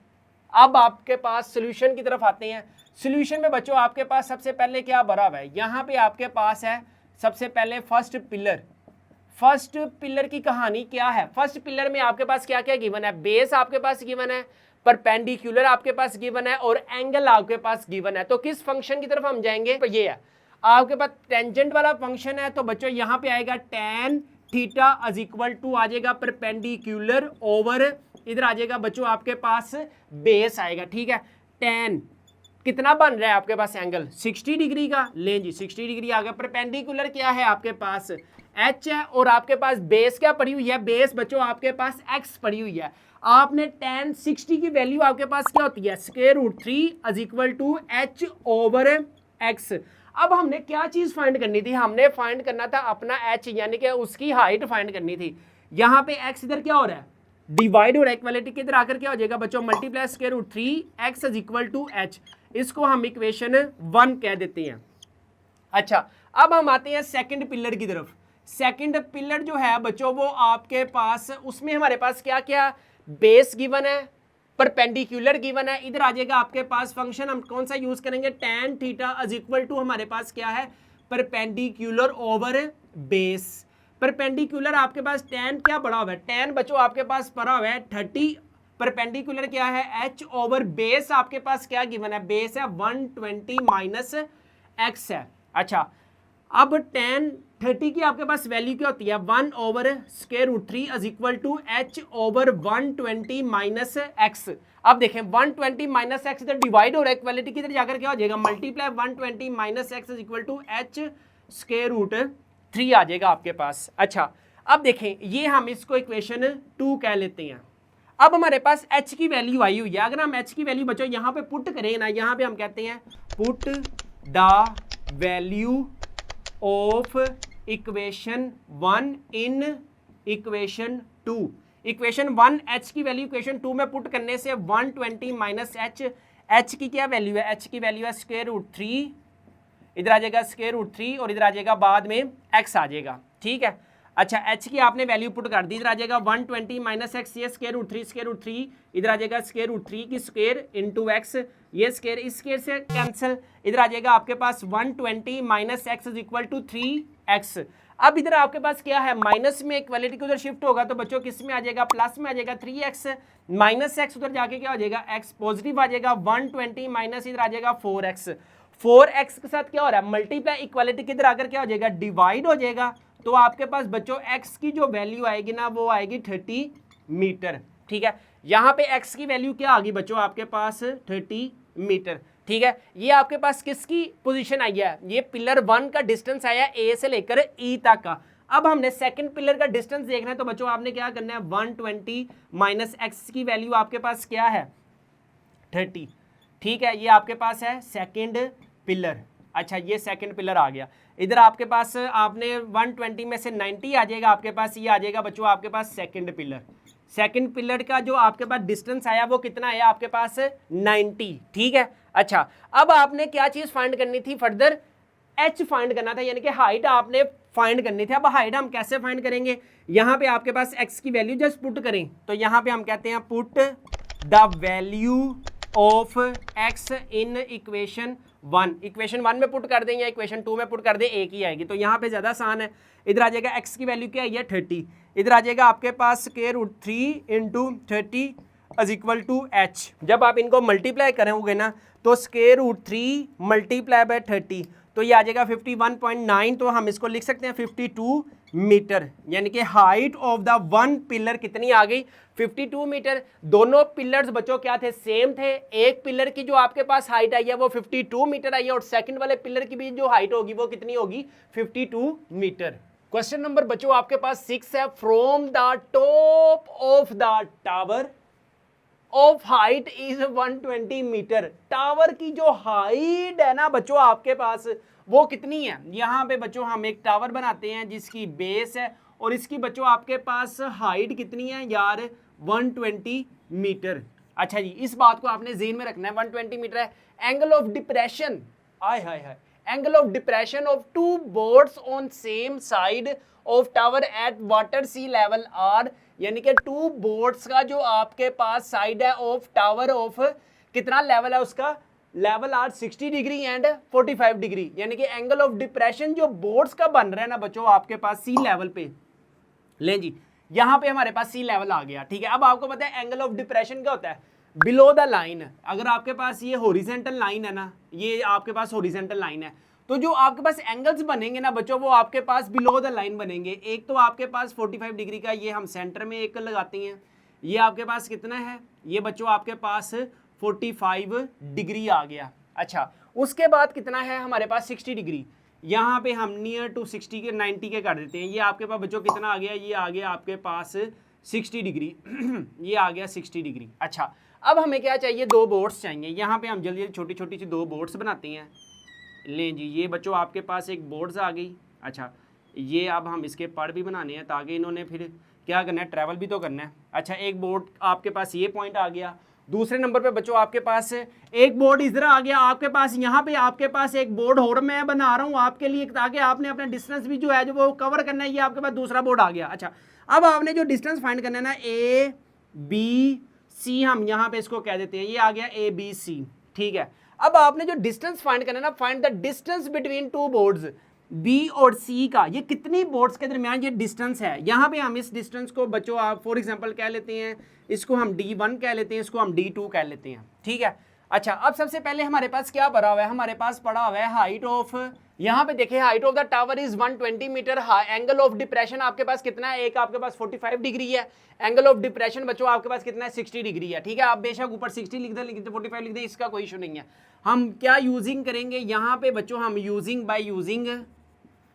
अब आपके पास सोल्यूशन की तरफ आते हैं। सोल्यूशन में बच्चों आपके पास सबसे पहले क्या भरा हुआ है, यहाँ पे आपके पास है सबसे पहले फर्स्ट पिलर। फर्स्ट पिलर की कहानी क्या है, फर्स्ट पिलर में आपके पास क्या क्या गिवन है, बेस आपके पास गिवन है, परपेंडिकुलर आपके पास गिवन है, और एंगल आपके पास गिवन है। तो किस फंक्शन की तरफ हम जाएंगे, तो ये है आपके पास टेंजेंट वाला फंक्शन है। तो बच्चों यहाँ पे आएगा tan theta is equal to आ जाएगा परपेंडिकुलर ओवर, इधर आ जाएगा बच्चों आपके पास बेस आएगा। ठीक है, tan कितना बन रहा है आपके पास एंगल 60 डिग्री का, लें जी 60 डिग्री आ गया। परपेंडिकुलर क्या है आपके पास h है, और आपके पास बेस क्या पड़ी हुई है, बेस बच्चों आपके पास x पड़ी हुई है। आपने tan 60 की वैल्यू आपके पास क्या होती है, square root 3 is equal to h over x। अब हमने क्या चीज फाइंड करनी थी, हमने फाइंड करना था अपना h, यानी कि उसकी हाइट फाइंड करनी थी। यहाँ पे x इधर क्या हो रहा है, डिवाइड हो रहा है, इक्वालिटी के इधर आकर क्या हो जाएगा बच्चों multiply square root 3x is equal to h। इसको हम इक्वेशन 1 कह देते हैं। अच्छा, अब हम आते हैं सेकंड पिलर की तरफ। सेकंड पिलर जो है बच्चों वो आपके पास, उसमें हमारे पास क्या क्या बेस गिवन है, परपेंडिकुलर गिवन है, इधर आ जाएगा आपके पास फंक्शन हम कौन सा यूज करेंगे, tan theta is equal to हमारे पास क्या है परपेंडिकुलर ओवर बेस। परपेंडिकुलर आपके पास tan क्या पड़ा हुआ है, tan बच्चों आपके पास पड़ा हुआ है 30, परपेंडिकुलर क्या है h ओवर बेस आपके पास क्या गिवन है, बेस है 120 माइनस x है। अच्छा, अब tan 30 की आपके पास वैल्यू क्या होती है 1 over square root 3 is equal to h over 120 minus x। अब देखें 120 माइनस एक्स इधर डिवाइड हो रहा है, इक्वालिटी की इधर जाकर क्या हो जाएगा multiply 120 minus x is equal to h square root 3 आ जाएगा आपके पास। अच्छा, अब देखें ये हम इसको इक्वेशन 2 कह लेते हैं। अब हमारे पास h की वैल्यू आई हुई है, अगर हम h की वैल्यू बच्चों यहाँ पे पुट करें ना, यहाँ पे हम कहते हैं put the value of equation 1 in equation 2। Equation 1 h की वैल्यू इक्वेशन 2 में पुट करने से 120 माइनस h की क्या वैल्यू है, h की वैल्यू है स्क्वायर रूट 3, इधर आ जाएगा स्क्वायर रूट 3 और इधर आ जाएगा बाद में x आ जाएगा। ठीक है, अच्छा h की आपने वैल्यू पुट कर दी, इधर आ जाएगा 120 माइनस एक्स, ये स्क्वायर रूट 3, इधर आ जाएगा स्क्वायर रूट 3 की स्क्वायर इंटू एक्स, ये स्क्वायर इस स्क्वायर से कैंसिल, इधर आ जाएगा आपके पास 120 minus x is equal to 3x। अब इधर आपके पास क्या है माइनस में इक्वालिटी को उधर शिफ्ट होगा तो बच्चों किस में आ जाएगा, प्लस में आ जाएगा 3x, माइनस एक्स उधर जाके क्या हो जाएगा x पॉजिटिव आ जाएगा, 120 माइनस इधर आ जाएगा 4x के साथ क्या हो रहा है मल्टीप्लाई, इक्वालिटी के इधर आकर क्या हो जाएगा डिवाइड हो जाएगा। तो आपके पास बच्चों x की जो वैल्यू आएगी ना वो आएगी 30 मीटर। ठीक है, यहाँ पे x की वैल्यू क्या आ गई बच्चों आपके पास 30 मीटर। ठीक है, ये आपके पास किसकी पोजीशन आई है, ये पिलर 1 का डिस्टेंस आया a से लेकर e तक का। अब हमने सेकंड पिलर का डिस्टेंस देखना है तो बच्चों आपने क्या करना है 120 माइनस एक्स की वैल्यू आपके पास क्या है 30। ठीक है, ये आपके पास है सेकंड पिलर। अच्छा, ये सेकंड पिलर आ गया। इधर आपके पास आपने 120 में से 90 आ जाएगा आपके पास, ये आ जाएगा बच्चों आपके पास सेकंड पिलर। सेकंड पिलर का जो आपके पास डिस्टेंस आया वो कितना आया आपके पास 90, ठीक है। अच्छा, अब आपने क्या चीज फाइंड करनी थी फर्दर, एच फाइंड करना था, यानी कि हाइट आपने फाइंड करनी थी। अब हाइट हम कैसे फाइंड करेंगे, यहाँ पे आपके पास एक्स की वैल्यू जस्ट पुट करें, तो यहाँ पे हम कहते हैं put the value of x in equation 1, equation 1 में पुट कर दें या इक्वेशन 2 में पुट कर दें, एक ही आएगी। तो यहाँ पे ज़्यादा आसान है, इधर आ जाएगा एक्स की वैल्यू क्या है 30, इधर आ जाएगा आपके पास square root 3 into 30 is equal to H. जब आप इनको मल्टीप्लाई करोगे ना तो स्क्वायर रूट 3 मल्टीप्लाई बाय 30, तो ये आ जाएगा 51.9, तो हम इसको लिख सकते हैं 52 मीटर, यानी कि height of the one pillar कितनी आ गई 52 मीटर। दोनों पिलर्स बच्चों क्या थे, सेम थे। एक पिलर की जो आपके पास हाइट आई है वो 52 मीटर आई है और सेकंड वाले पिलर की भी जो हाइट होगी वो कितनी होगी 52 मीटर। क्वेश्चन नंबर बच्चों आपके पास 6 है, from the top of the tower of height is 120 metre. Tower की जो हाइट है ना बच्चों आपके पास वो कितनी है, यहाँ पे बच्चों हम एक टावर बनाते हैं जिसकी बेस है और इसकी बच्चों आपके पास हाइट कितनी है यार 120 मीटर। अच्छा जी, इस बात को आपने ज़हन में रखना है, 120 मीटर है। एंगल ऑफ डिप्रेशन, आय हाय हाय, angle of depression of two boards on same side of tower at water sea level are, यानी कि टू बोर्ड्स का जो आपके पास साइड है ऑफ टावर ऑफ कितना लेवल है उसका, level are 60 degree and 45 degree, यानी कि एंगल ऑफ डिप्रेशन जो बोर्ड्स का बन रहा है ना बच्चों आपके पास सी लेवल पे। लें जी, यहां पे हमारे पास सी लेवल आ गया, ठीक है। अब आपको पता है एंगल ऑफ डिप्रेशन क्या होता है, बिलो द लाइन। अगर आपके पास ये हॉरिजॉन्टल लाइन है ना, ये आपके पास हॉरिजॉन्टल लाइन है, तो जो आपके पास एंगल्स बनेंगे ना बच्चों वो आपके पास बिलो द लाइन बनेंगे। एक तो आपके पास 45 डिग्री का, ये हम सेंटर में एक लगाते हैं, ये आपके पास कितना है, ये बच्चों आपके पास 45 डिग्री आ गया। अच्छा, उसके बाद कितना है हमारे पास 60 डिग्री, यहाँ पे हम नियर टू 60 के 90 के कर देते हैं। ये आपके पास बच्चों कितना आ गया, ये आ गया आपके पास 60 डिग्री ये आ गया 60 डिग्री। अच्छा, अब हमें क्या चाहिए, दो बोर्ड्स चाहिए। यहाँ पे हम जल्दी जल्दी छोटी छोटी सी दो बोर्ड्स बनाते हैं। लें जी, ये बच्चों आपके पास एक बोर्ड्स आ गई। अच्छा, ये अब हम इसके पड़ भी बनाने हैं ताकि इन्होंने फिर क्या करना है, ट्रैवल भी तो करना है। अच्छा, एक बोर्ड आपके पास ये पॉइंट आ गया। दूसरे नंबर पे बच्चों आपके पास एक बोर्ड इधर आ गया आपके पास, यहाँ पे आपके पास एक बोर्ड और मैं बना रहा हूँ आपके लिए ताकि आपने अपना डिस्टेंस भी जो है जो वो कवर करना है। ये आपके पास दूसरा बोर्ड आ गया। अच्छा, अब आपने जो डिस्टेंस फाइंड करना है ना, ए बी सी, हम यहाँ पे इसको कह देते हैं, ये आ गया ए बी सी, ठीक है। अब आपने जो डिस्टेंस फाइंड करना है ना, find the distance between two boards B और सी का, ये कितनी बोर्ड्स के दरमियान ये डिस्टेंस है। यहाँ पे हम इस डिस्टेंस को बच्चों आप फॉर एग्जांपल कह लेते हैं, इसको हम D1 कह लेते हैं, इसको हम D2 कह लेते हैं, ठीक है। अच्छा, अब सबसे पहले हमारे पास क्या पड़ा हुआ है, हमारे पास पड़ा हुआ है हाइट ऑफ, यहाँ पे देखिए height of the tower is 120 metre. Angle of depression आपके पास कितना है, एक आपके पास 45 डिग्री है। एंगल ऑफ डिप्रेशन बच्चों आपके पास कितना है 60 डिग्री है, ठीक है। आप बेशक ऊपर 60 लिख दें, लिखते 45 लिख दें, इसका कोई इशू नहीं है। हम क्या यूजिंग करेंगे यहाँ पे बच्चों, हम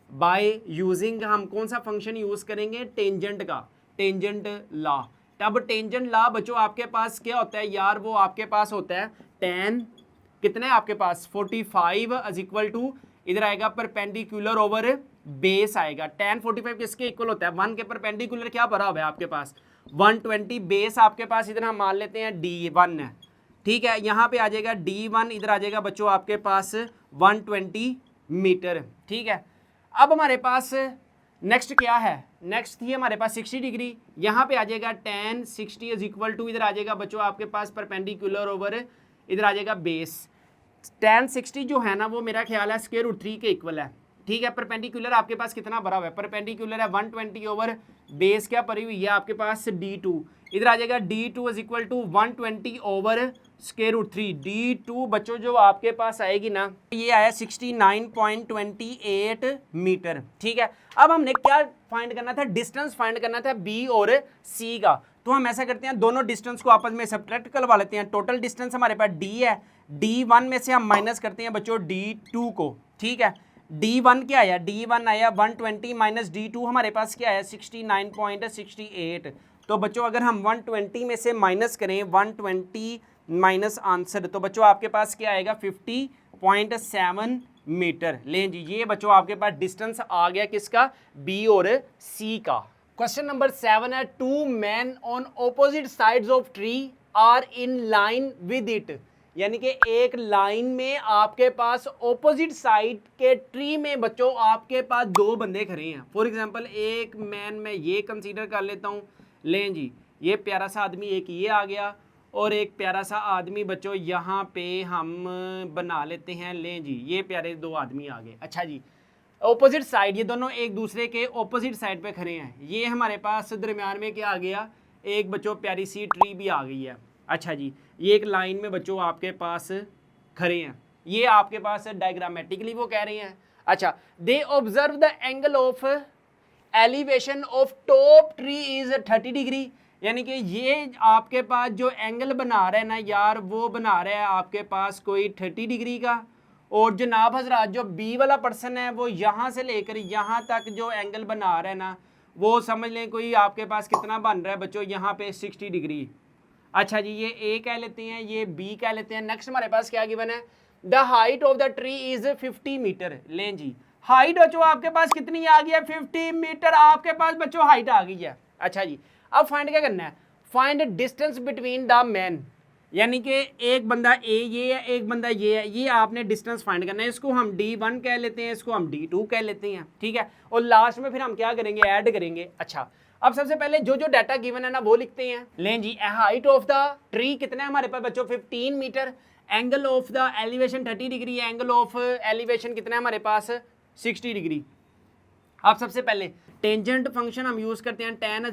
बाय यूजिंग हम कौन सा फंक्शन यूज करेंगे, टेंजेंट का, टेंजेंट लॉ। तब टेंजेंट लॉ बच्चों आपके पास क्या होता है यार, वो आपके पास होता है tan, कितना है आपके पास 45 इज इक्वल टू, इधर आएगा परपेंडिकुलर ओवर बेस आएगा। tan 45 किसके इक्वल होता है, 1 के परपेंडिकुलर क्या भरा हुआ है आपके पास 120, बेस आपके पास इधर हम मान लेते हैं D1 है, ठीक है। यहाँ पे आ जाएगा D1, इधर आ जाएगा बच्चों आपके पास 120 मीटर, ठीक है। अब हमारे पास नेक्स्ट क्या है, नेक्स्ट थी हमारे पास 60 डिग्री, यहाँ पे आ जाएगा tan 60 इज इक्वल टू, इधर आ जाएगा बच्चों आपके पास परपेंडिकुलर ओवर, इधर आ जाएगा बेस। tan 60 जो है ना वो मेरा ख्याल है स्क्वायर रूट 3 के इक्वल है, ठीक है। परपेंडिकुलर आपके पास कितना भरा हुआ है, परपेंडिकुलर है 120 ओवर बेस क्या पड़ी हुई है आपके पास D2, इधर आ जाएगा D2 is equal to 120 over square root 3। D2 बच्चों जो आपके पास आएगी ना, ये आया 69.28 मीटर, ठीक है। अब हमने क्या फाइंड करना था, डिस्टेंस फाइंड करना था B और C का। तो हम ऐसा करते हैं, दोनों डिस्टेंस को आपस में सब्ट्रैक्ट करवा लेते हैं। टोटल डिस्टेंस हमारे पास D है, D1 में से हम माइनस करते हैं बच्चों D2 को, ठीक है। D1 क्या आया, D1 आया 120 माइनस D2 हमारे पास क्या आया 69.68। तो बच्चों अगर हम 120 में से माइनस करें 120 माइनस आंसर, तो बच्चों आपके पास क्या आएगा 50.7 मीटर। लें जी, ये बच्चों आपके पास डिस्टेंस आ गया किसका, बी और सी का। क्वेश्चन नंबर 7 है, two man on opposite sides of tree are in line with it, यानी कि एक लाइन में आपके पास ऑपोजिट साइड के ट्री में बच्चों आपके पास दो बंदे खड़े हैं। फॉर एग्जांपल एक मैन मैं ये कंसीडर कर लेता हूँ। लें जी, ये प्यारा सा आदमी एक ये आ गया और एक प्यारा सा आदमी बच्चों यहाँ पे हम बना लेते हैं। लें जी, ये प्यारे दो आदमी आ गए। अच्छा जी, ऑपोजिट साइड, ये दोनों एक दूसरे के ऑपोजिट साइड पे खड़े हैं। ये हमारे पास दरमियान में क्या आ गया, एक बच्चों प्यारी सी ट्री भी आ गई है। अच्छा जी, ये एक लाइन में बच्चों आपके पास खड़े हैं। ये आपके पास डायग्रामेटिकली वो कह रहे हैं। अच्छा, they observe the angle of elevation of top tree is 30 degree, यानी कि ये आपके पास जो एंगल बना रहे हैं ना यार, वो बना रहा है आपके पास कोई 30 डिग्री का। और जनाब हजरात, जो बी वाला पर्सन है वो यहाँ से लेकर यहाँ तक जो एंगल बना रहा है ना, वो समझ लें कोई आपके पास कितना बन रहा है बच्चों, यहाँ पे 60 डिग्री। अच्छा जी, ये ए कह लेते हैं, ये बी कह लेते हैं। नेक्स्ट हमारे पास क्या गिवन है, the height of the tree is 50 metre. लें जी, हाइट बच्चों आपके पास कितनी आ गई है, 50 मीटर आपके पास बच्चों हाइट आ गई है। अच्छा जी, अब फाइंड क्या करना है, find distance between the man, यानी कि एक बंदा ए ये है, एक बंदा ये है, ये आपने डिस्टेंस फाइंड करना है। इसको हम D1 कह लेते हैं, इसको हम D2 कह लेते हैं, ठीक है। और लास्ट में फिर हम क्या करेंगे, ऐड करेंगे। अच्छा, अब सबसे पहले जो जो डाटा गिवन है ना वो लिखते हैं। लें जी, हाइट ऑफ द ट्री कितना है हमारे पास बच्चों, 15 metre. Angle of the elevation 30 degree, angle of elevation कितना है हमारे पास, 60 डिग्री। अब सबसे पहले टेंजेंट फंक्शन हम यूज करते हैं, tan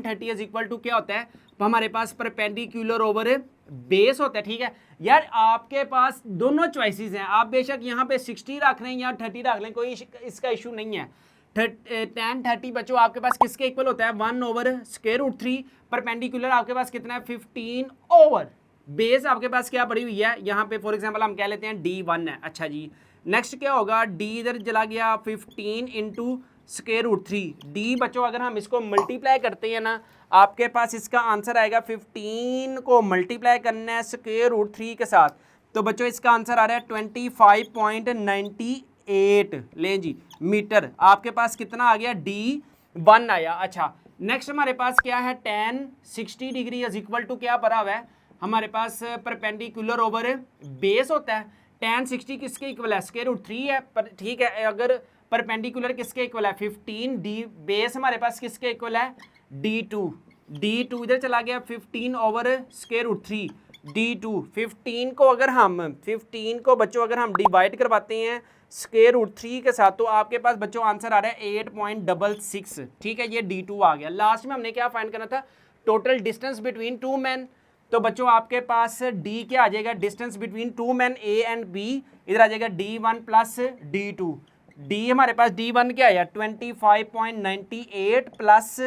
30 इज इक्वल टू क्या होता है, तो हमारे पास परपेंडिकुलर ओवर बेस होता है, ठीक है। यार आपके पास दोनों चॉइसेस हैं, आप बेशक यहाँ पे 60 रख लें या 30 रख लें, कोई इसका इशू नहीं है। tan 30 बच्चों आपके पास किसके इक्वल होता है, 1/√3। परपेंडिकुलर आपके पास कितना है, 15 ओवर बेस आपके पास क्या पड़ी हुई है, यहाँ पे फॉर एग्जांपल हम कह लेते हैं D1 है। अच्छा जी, नेक्स्ट क्या होगा, D इधर चला गया, 15 इंटू √3। D बच्चों अगर हम इसको मल्टीप्लाई करते हैं ना, आपके पास इसका आंसर आएगा 15 को मल्टीप्लाई करना है √3 के साथ, तो बच्चों इसका आंसर आ रहा है 25.98। लें जी, मीटर आपके पास कितना आ गया, D1 आया। अच्छा, नेक्स्ट हमारे पास क्या है, tan 60 degree is equal to क्या भरा हुआ है हमारे पास, परपेंडिकुलर ओवर बेस होता है। tan 60 किसके इक्वल है, √3 है, पर ठीक है। अगर परपेंडिकुलर किसके इक्वल है, 15, डी बेस हमारे पास किसके इक्वल है, D2 इधर चला गया, 15 ओवर √3 D2। 15 को अगर हम 15 को बच्चों अगर हम डिवाइड करवाते हैं √3 के साथ, तो आपके पास बच्चों आंसर आ रहा है 8.66, ठीक है। ये D2 आ गया। लास्ट में हमने क्या फाइंड करना था, total distance between to man, तो बच्चों आपके पास D क्या आ जाएगा, distance between to man A and B, इधर आ जाएगा D1 प्लस D2। D हमारे पास D1 क्या आया, 25.98 प्लस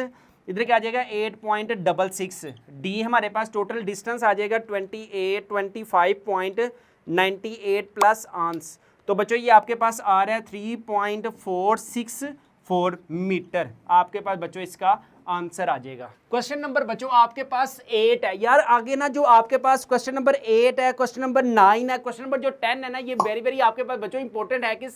इधर क्या आ जाएगा 8.66। D हमारे पास टोटल डिस्टेंस आ जाएगा 25.98 प्लस आंस, तो बच्चों ये आपके पास आ रहा है 3.464 मीटर। आपके पास बच्चों इसका आंसर आ जाएगा। क्वेश्चन नंबर बच्चों आपके पास 8 है। यार आगे ना जो आपके पास क्वेश्चन नंबर 8 है, क्वेश्चन नंबर 9 है, क्वेश्चन नंबर जो 10 है ना, ये वेरी वेरी आपके पास बच्चों इंपॉर्टेंट है। किस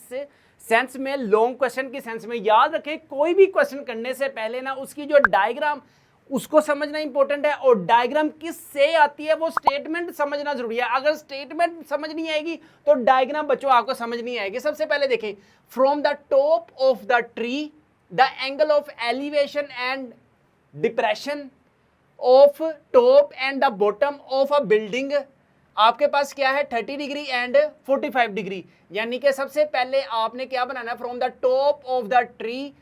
सेंस में, लॉन्ग क्वेश्चन के सेंस में। याद रखें कोई भी क्वेश्चन करने से पहले ना उसकी जो डायग्राम उसको समझना इंपॉर्टेंट है, और डायग्राम किससे आती है वो स्टेटमेंट समझना जरूरी है। अगर स्टेटमेंट समझ नहीं आएगी तो डायग्राम बच्चों आपको समझ नहीं आएगी। सबसे पहले देखें, from the top of the tree the angle of elevation and depression of top and the bottom of a building आपके पास क्या है, 30 डिग्री एंड 45 डिग्री। यानी कि सबसे पहले आपने क्या बनाना है, from the top of the tree,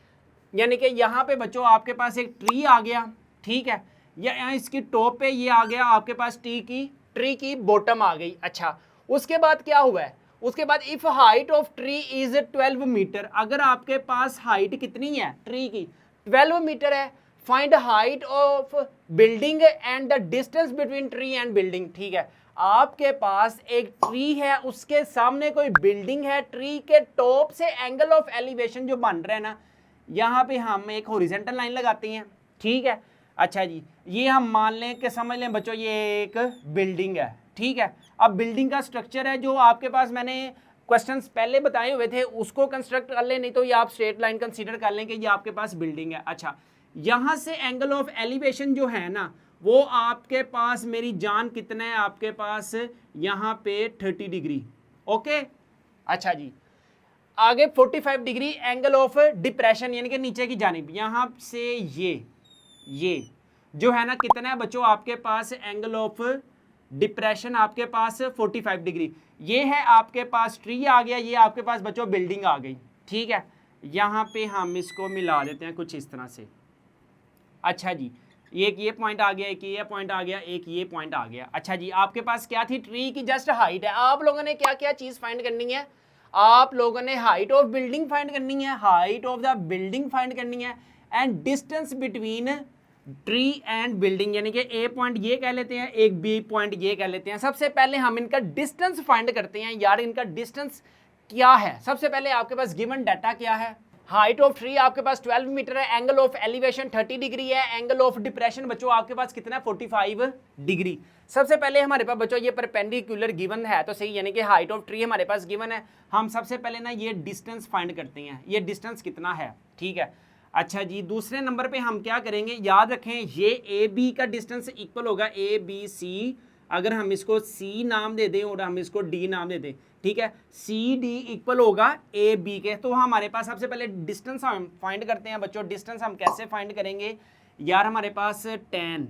यानी कि यहाँ पे बच्चों आपके पास एक ट्री आ गया, ठीक है, या यहाँ इसकी टॉप पे ये आ गया आपके पास ट्री की बॉटम आ गई। अच्छा, उसके बाद क्या हुआ है, उसके बाद if height of tree is 12 metre, अगर आपके पास हाइट कितनी है ट्री की, 12 मीटर है, find height of building and the distance between tree and building. ठीक है, आपके पास एक ट्री है, उसके सामने कोई बिल्डिंग है, ट्री के टॉप से एंगल ऑफ एलिवेशन जो बन रहा है ना, यहाँ पे हम एक हॉरिजॉन्टल लाइन लगाते हैं, ठीक है। अच्छा जी, ये हम मान लें कि समझ लें बच्चों ये एक बिल्डिंग है, ठीक है। अब बिल्डिंग का स्ट्रक्चर है जो आपके पास मैंने क्वेश्चंस पहले बताए हुए थे उसको कंस्ट्रक्ट कर लें, नहीं तो ये आप स्ट्रेट लाइन कंसीडर कर लें कि ये आपके पास बिल्डिंग है। अच्छा, यहां से एंगल ऑफ एलिवेशन जो है ना वो आपके पास मेरी जान कितना है, आपके पास यहां पे 30 डिग्री। ओके, अच्छा जी, आगे 45 डिग्री एंगल ऑफ डिप्रेशन यानी कि नीचे की जानिब, यहां से ये जो है ना कितना है बच्चों आपके पास एंगल ऑफ डिप्रेशन आपके पास 45 डिग्री। ये है आपके पास ट्री आ गया, ये आपके पास बच्चों बिल्डिंग आ गई। ठीक है, यहां पे हम इसको मिला देते हैं कुछ इस तरह से। अच्छा जी, एक ये पॉइंट आ गया, एक ये पॉइंट आ गया, एक ये पॉइंट आ गया। अच्छा जी, आपके पास क्या थी, ट्री की जस्ट हाइट है। आप लोगों ने क्या क्या चीज फाइंड करनी है, आप लोगों ने हाइट ऑफ बिल्डिंग फाइंड करनी है, height of the building find करनी है, and distance between tree and building, यानी कि ए पॉइंट ये कह लेते हैं, एक बी पॉइंट ये कह लेते हैं। सबसे पहले हम इनका डिस्टेंस फाइंड करते हैं यार, इनका डिस्टेंस क्या है। सबसे पहले आपके पास गिवन डाटा क्या है, हाइट ऑफ ट्री आपके पास 12 मीटर है, एंगल ऑफ एलिवेशन 30 डिग्री है, एंगल ऑफ डिप्रेशन बच्चों आपके पास कितना है 45 डिग्री। सबसे पहले हमारे पास बच्चों ये परपेंडिकुलर गिवन है तो सही, यानी कि हाइट ऑफ ट्री हमारे पास गिवन है। हम सबसे पहले ना ये डिस्टेंस फाइंड करते हैं, ये डिस्टेंस कितना है। ठीक है, अच्छा जी, दूसरे नंबर पे हम क्या करेंगे, याद रखें ये ए बी का डिस्टेंस इक्वल होगा ए बी सी। अगर हम इसको सी नाम दे दें और हम इसको डी नाम दे दें, ठीक है, सी डी इक्वल होगा ए बी के। तो हमारे पास सबसे पहले डिस्टेंस हम फाइंड करते हैं बच्चों। डिस्टेंस हम कैसे फाइंड करेंगे यार, हमारे पास 10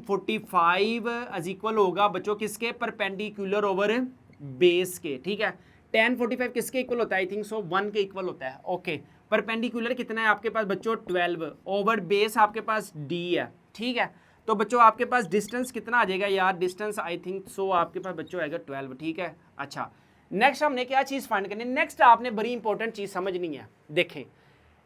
45 इज इक्वल होगा बच्चों किसके, परपेंडिकुलर ओवर बेस के। ठीक है, 10 45 किसके इक्वल होता है, आई थिंक सो 1 के इक्वल होता है। ओके, परपेंडिकुलर कितना है आपके पास बच्चों 12, ओवर बेस आपके पास डी है। ठीक है, तो बच्चों आपके पास डिस्टेंस कितना आ जाएगा यार, डिस्टेंस आई थिंक सो आपके पास बच्चों आएगा 12। ठीक है, अच्छा नेक्स्ट हमने क्या चीज़ फाइंड करनी है, नेक्स्ट आपने बड़ी इंपॉर्टेंट चीज़ समझनी है। देखें,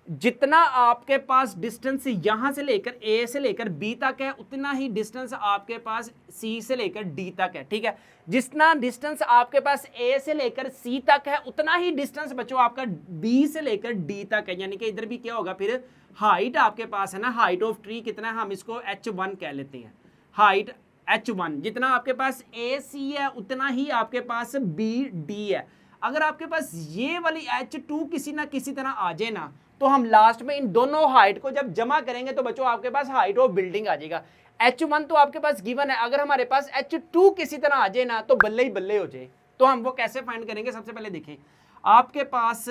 जितना आपके पास डिस्टेंस यहां से लेकर ए से लेकर बी तक है उतना ही डिस्टेंस आपके पास सी से लेकर डी तक है। ठीक है, जितना डिस्टेंस आपके पास ए से लेकर सी तक है उतना ही डिस्टेंस बच्चों आपका बी से लेकर डी तक है। यानी कि इधर भी क्या होगा फिर, हाइट आपके पास है ना, हाइट ऑफ ट्री कितना है, हम इसको h1 कह लेते हैं। हाइट h1 जितना आपके पास ए सी है उतना ही आपके पास बी डी है। अगर आपके पास ये वाली h2 किसी ना किसी तरह आ जाए ना, तो हम लास्ट में इन दोनों हाइट को जब जमा करेंगे तो बच्चों आपके पास हाइट ऑफ बिल्डिंग आ जाएगा। h1 तो आपके पास गिवन है, अगर हमारे पास h2 किसी तरह आ जाए ना तो बल्ले ही बल्ले हो जाए। तो हम वो कैसे फाइंड करेंगे, सबसे पहले देखें आपके पास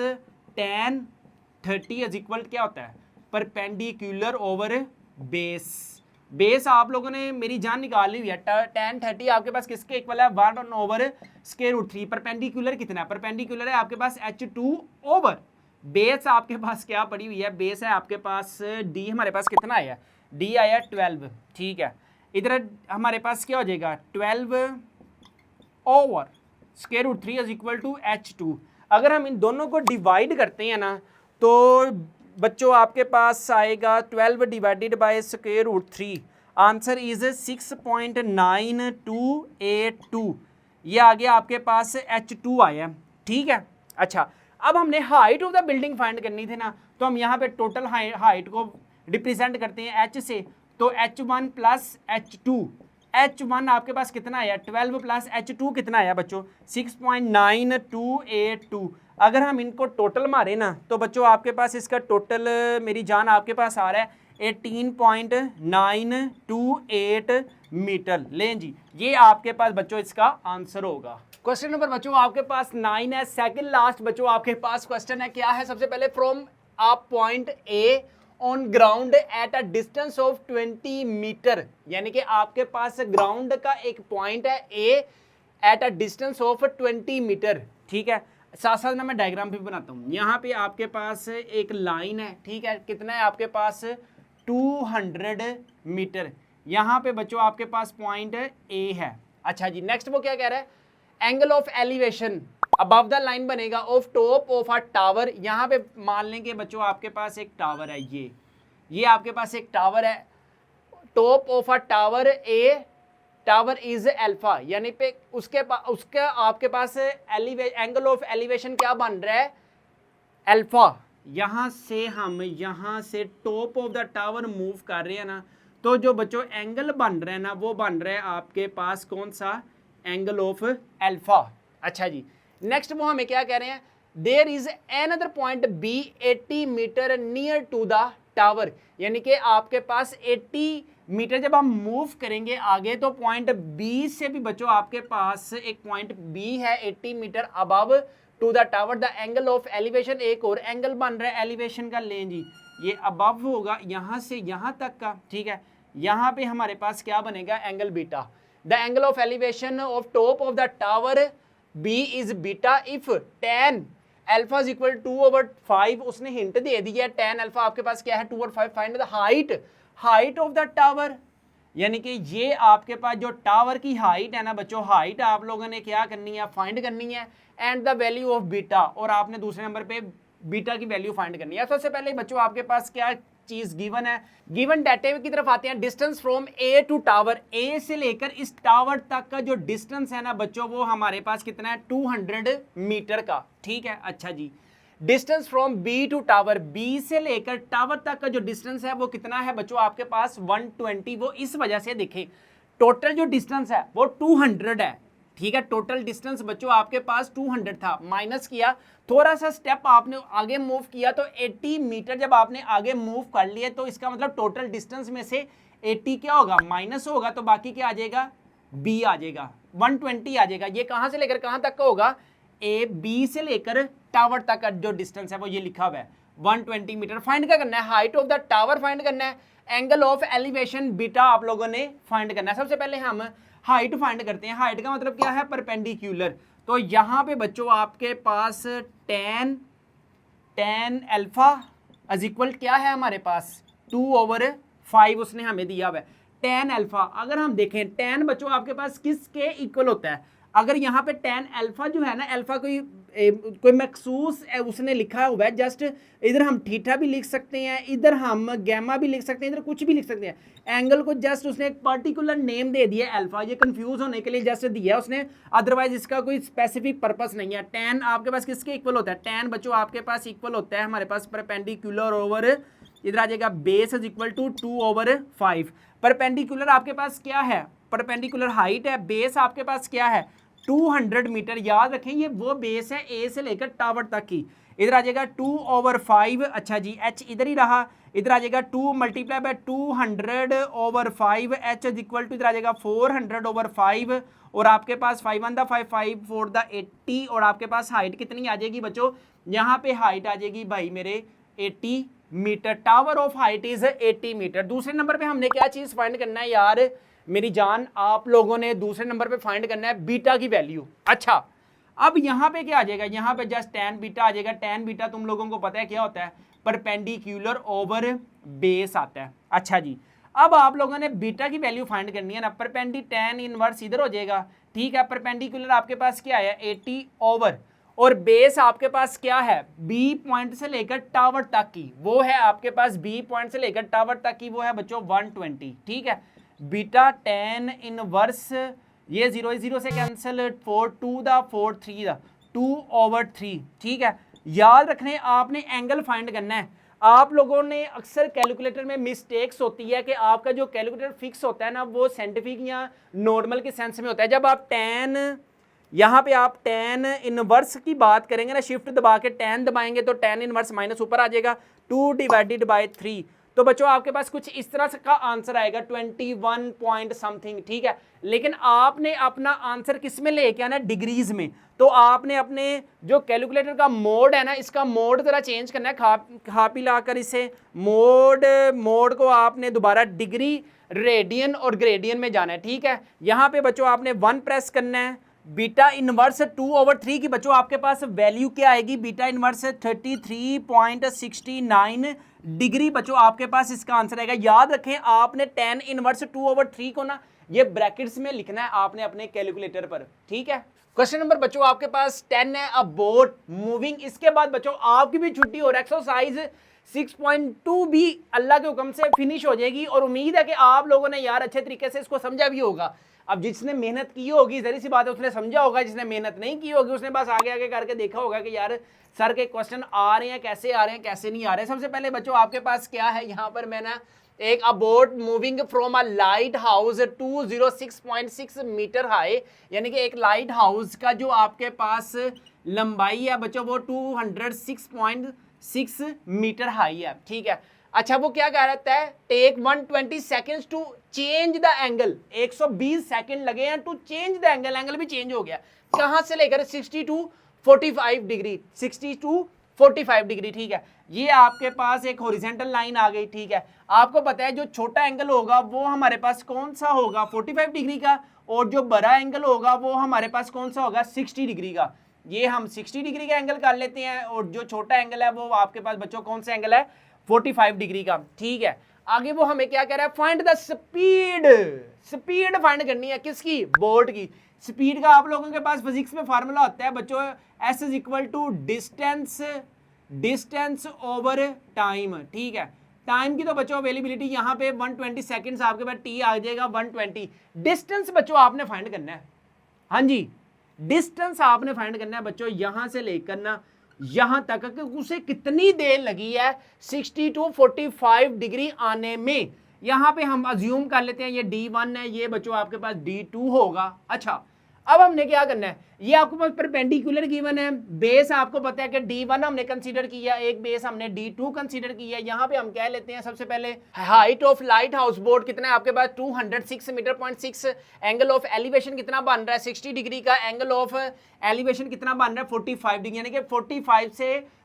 tan 30 इज इक्वल क्या होता है, परपेंडिकुलर ओवर बेस। बेस आप लोगों ने मेरी जान निकाली हुई है, tan 30 आपके पास किसके इक्वल है, 1/√3। परपेंडिकुलर कितना है, परपेंडिकुलर है आपके पास h2 ओवर बेस आपके पास क्या पड़ी हुई है, बेस है आपके पास डी, हमारे पास कितना आया, डी आया 12। ठीक है, इधर हमारे पास क्या हो जाएगा 12 over √3 is equal to h2। अगर हम इन दोनों को डिवाइड करते हैं ना तो बच्चों आपके पास आएगा 12 डिवाइडेड बाय √3, आंसर इज 6.9282। ये आ गया आपके पास h2 आया। ठीक है, अच्छा अब हमने height of the building find करनी थी ना, तो हम यहाँ पे टोटल हाइट को रिप्रेजेंट करते हैं h से, तो h1 प्लस h2। h1 आपके पास कितना आया 12 प्लस h2 कितना आया बच्चों 6.9282। अगर हम इनको टोटल मारे ना तो बच्चों आपके पास इसका टोटल मेरी जान आपके पास आ रहा है 18.928 मीटर। लें जी, ये आपके पास बच्चों इसका आंसर होगा। क्वेश्चन नंबर बच्चों आपके पास 9 है, सेकंड लास्ट बच्चों आपके पास क्वेश्चन है, क्या है सबसे पहले, from a point A on ground at a distance of 20 metre. यानी कि आपके पास ग्राउंड का एक पॉइंट है A at a distance of 20 metre. ठीक है, साथ साथ ना मैं डायग्राम भी बनाता हूँ। यहाँ पे आपके पास एक लाइन है, ठीक है, कितना है आपके पास 200 मीटर। यहाँ पे बच्चों आपके पास पॉइंट ए है। अच्छा जी, नेक्स्ट वो क्या कह रहा है, angle of elevation above the line बनेगा of top of a tower. यहाँ पे मान लें कि बच्चों आपके पास एक टावर है, ये आपके पास एक टावर है, top of a tower, A tower is alpha, यानी पे उसका आपके पास एंगल ऑफ एलिवेशन क्या बन रहा है, अल्फा। यहाँ से हम यहाँ से top of the tower move कर रहे हैं ना, तो जो बच्चों एंगल बन रहे हैं ना वो बन रहा है आपके पास कौन सा, एंगल ऑफ अल्फा। अच्छा जी, नेक्स्ट वो हमें क्या कह रहे हैं, there is another point B 80 metre near to the tower, यानी कि आपके पास 80 मीटर जब हम मूव करेंगे आगे तो पॉइंट बी से भी बच्चों आपके पास एक पॉइंट बी है 80 metre above to the tower, the angle of elevation, एक और एंगल बन रहा है एलिवेशन का, लें जी ये अबव होगा यहां से यहां तक का, ठीक है, यहां पे हमारे पास क्या बनेगा angle beta, the angle of elevation of top of the tower B is beta if tan alpha is equal 2/5, उसने हिंट दे दिया tan अल्फा आपके पास क्या है 2/5, find the height of the tower, यानी कि ये आपके पास जो टावर की हाइट है ना बच्चों, हाइट आप लोगों ने क्या करनी है फाइंड करनी है, and the value of beta, और आपने दूसरे नंबर पे बीटा की वैल्यू फाइंड करनी है। सबसे पहले बच्चों आपके पास क्या चीज गिवन है, गिवन डाटे की तरफ आते हैं, distance from A to tower, A से लेकर इस टावर तक का जो डिस्टेंस है ना बच्चों वो हमारे पास कितना है 200 मीटर का, ठीक है। अच्छा जी, distance from B to tower, B से लेकर टावर तक का जो डिस्टेंस है वो कितना है बच्चों आपके पास 120, वो इस वजह से देखें टोटल जो डिस्टेंस है वो 200 है, ठीक है, टोटल डिस्टेंस बच्चों आपके पास 200 था, माइनस किया थोड़ा सा स्टेप आपने आगे मूव किया तो 80 मीटर जब आपने आगे मूव कर लिए तो इसका मतलब टोटल डिस्टेंस में से 80 क्या होगा माइनस होगा, तो बाकी क्या आ जाएगा बी आ जाएगा 120 आ जाएगा। ये कहां से लेकर कहां तक का होगा, ए बी से लेकर टावर तक का जो डिस्टेंस है वो ये लिखा हुआ है 120 मीटर। फाइंड क्या करना है, height of the tower find करना है, एंगल ऑफ एलिवेशन बीटा आप लोगों ने फाइंड करना है। सबसे पहले हम हाइट फाइंड करते हैं, हाइट का मतलब क्या है परपेंडिकुलर, तो यहां पे बच्चों आपके पास tan अल्फा इज इक्वल क्या है हमारे पास 2/5 उसने हमें दिया हुआ है। tan अल्फा अगर हम देखें tan बच्चों आपके पास किसके इक्वल होता है, अगर यहाँ पे tan अल्फा जो है ना, अल्फा कोई मखसूस उसने लिखा हुआ है, जस्ट इधर हम थीटा भी लिख सकते हैं, इधर हम गैमा भी लिख सकते हैं, इधर कुछ भी लिख सकते हैं, एंगल को जस्ट उसने एक पर्टिकुलर नेम दे दिया अल्फा, ये कंफ्यूज होने के लिए जस्ट दिया उसने, अदरवाइज इसका कोई स्पेसिफिक पर्पस नहीं है। tan आपके पास किसके इक्वल होता है, tan बच्चों आपके पास इक्वल होता है हमारे पास परपेंडिकुलर ओवर, इधर आ जाएगा base is equal to 2/5, perpendicular आपके पास क्या है, परपेंडिकुलर हाइट है, बेस आपके पास क्या है 200 मीटर, याद रखें ये वो बेस है ए से लेकर टावर तक की, इधर आ जाएगा 2/5, अच्छा जी एच इधर ही रहा, इधर आ जाएगा 2 multiply by 200/5, h is equal to इधर आ जाएगा 400/5, और आपके पास 5 1 द 5 5 4 द 80, और आपके पास हाइट कितनी आ जाएगी बच्चों, यहाँ पे हाइट आ जाएगी भाई मेरे 80 metre, tower of height is 80 metre. दूसरे नंबर पे हमने क्या चीज फाइंड करना है यार मेरी जान, आप लोगों ने दूसरे नंबर पे फाइंड करना है बीटा की वैल्यू। अच्छा अब यहाँ पे क्या आ जाएगा, यहाँ पे जस्ट tan बीटा आ जाएगा, tan बीटा तुम लोगों को पता है क्या होता है, परपेंडिकुलर ओवर बेस आता है। अच्छा जी, अब आप लोगों ने बीटा की वैल्यू फाइंड करनी है ना, tan इनवर्स इधर हो जाएगा, ठीक है, परपेंडिकुलर आपके पास क्या है 80 ओवर, और बेस आपके पास क्या है बी पॉइंट से लेकर टावर तक की, वो है आपके पास बी पॉइंट से लेकर टावर तक की वो है बच्चों 120, ठीक है, बीटा tan इनवर्स ये 0 से कैंसिल 4 2 द 4 3 द 2/3, ठीक है। याद रखने आपने एंगल फाइंड करना है, आप लोगों ने अक्सर कैलकुलेटर में मिस्टेक्स होती है कि आपका जो कैलकुलेटर फिक्स होता है ना वो साइंटिफिक या नॉर्मल के सेंस में होता है, जब आप tan यहाँ पे आप tan इनवर्स की बात करेंगे ना, शिफ्ट दबा के tan दबाएंगे तो tan इनवर्स माइनस ऊपर आ जाएगा 2/3, तो बच्चों आपके पास कुछ इस तरह का आंसर आएगा 21 पॉइंट समथिंग, ठीक है। लेकिन आपने अपना आंसर किस में लेके आना है डिग्रीज में, तो आपने अपने जो कैलकुलेटर का मोड है ना इसका मोड जरा चेंज करना है, खा पी लाकर इसे मोड को आपने दोबारा डिग्री रेडियन और ग्रेडियन में जाना है, ठीक है। यहाँ पे बच्चों आपने 1 प्रेस करना है, बीटा इनवर्स 2/3 की बच्चों आपके पास वैल्यू क्या आएगी, बीटा इनवर्स 33.69 डिग्री बच्चों आपके पास इसका आंसर आएगा। याद रखें आपने tan इनवर्स 2/3 को ना ये ब्रैकेट्स में लिखना है आपने अपने कैलकुलेटर पर, ठीक है। क्वेश्चन नंबर बच्चों आपके पास 10 है, अ बोट मूविंग, इसके बाद बच्चों आपकी भी छुट्टी और एक्सरसाइज 6.2 भी अल्लाह के हुक्म से फिनिश हो जाएगी, और उम्मीद है कि आप लोगों ने यार अच्छे तरीके से इसको समझा भी होगा। अब जिसने मेहनत की होगी जरी सी बात है उसने समझा होगा, जिसने मेहनत नहीं की होगी उसने बस आगे आगे करके देखा होगा कि यार सर के क्वेश्चन आ रहे हैं, कैसे आ रहे हैं कैसे नहीं आ रहे हैं। सबसे पहले बच्चों आपके पास क्या है, यहाँ पर मैं ना एक a boat moving from a lighthouse 206.6 metre high, यानी कि एक लाइट हाउस का जो आपके पास लंबाई है बच्चों वो 206.6 मीटर हाई है, ठीक है। अच्छा वो क्या कह रहा है, take 120 seconds to change the angle, 120 second लगे हैं to change the angle, angle भी चेंज हो गया कहां से लेकर 60 टू 45 डिग्री, 60 टू 45 डिग्री, ठीक है। ये आपके पास एक हॉरिजॉन्टल लाइन आ गई, ठीक है। आपको पता है जो छोटा एंगल होगा वो हमारे पास कौन सा होगा 45 डिग्री का, और जो बड़ा एंगल होगा वो हमारे पास कौन सा होगा 60 डिग्री का। ये हम 60 डिग्री का एंगल कर लेते हैं, और जो छोटा एंगल है वो आपके पास बच्चों कौन सा एंगल है 45 डिग्री का, ठीक है। आगे वो हमें क्या कह रहा है, find the speed, speed find करनी है किसकी, बोट की। स्पीड का आप लोगों के पास फिजिक्स में फार्मूला होता है बच्चों, S is equal to distance over time, ठीक है। टाइम की तो बच्चों अवेलेबिलिटी यहाँ पे 120 सेकंड्स आपके पास टी आ जाएगा 120। डिस्टेंस बच्चों आपने फाइंड करना है, हाँ जी डिस्टेंस आपने फाइंड करना है बच्चों, यहां से लेकर ना यहां तक कि उसे कितनी देर लगी है 60 टू 45 डिग्री आने में। यहां पे हम अज्यूम कर लेते हैं ये D1 है, ये बच्चों आपके पास D2 होगा। अच्छा अब हमने क्या करना है, ये आपके पास परपेंडिकुलर गिवन है, बेस आपको पता है कि D1 हमने कंसीडर किया, एक बेस हमने D2 कंसीडर किया। यहां पे हम कह लेते हैं सबसे पहले height of lighthouse boat कितना है आपके पास 206 metre point 6, angle of elevation कितना बन रहा है 60 डिग्री का, एंगल ऑफ एलिवेशन कितना बन रहा है 45 डिग्री, यानी कि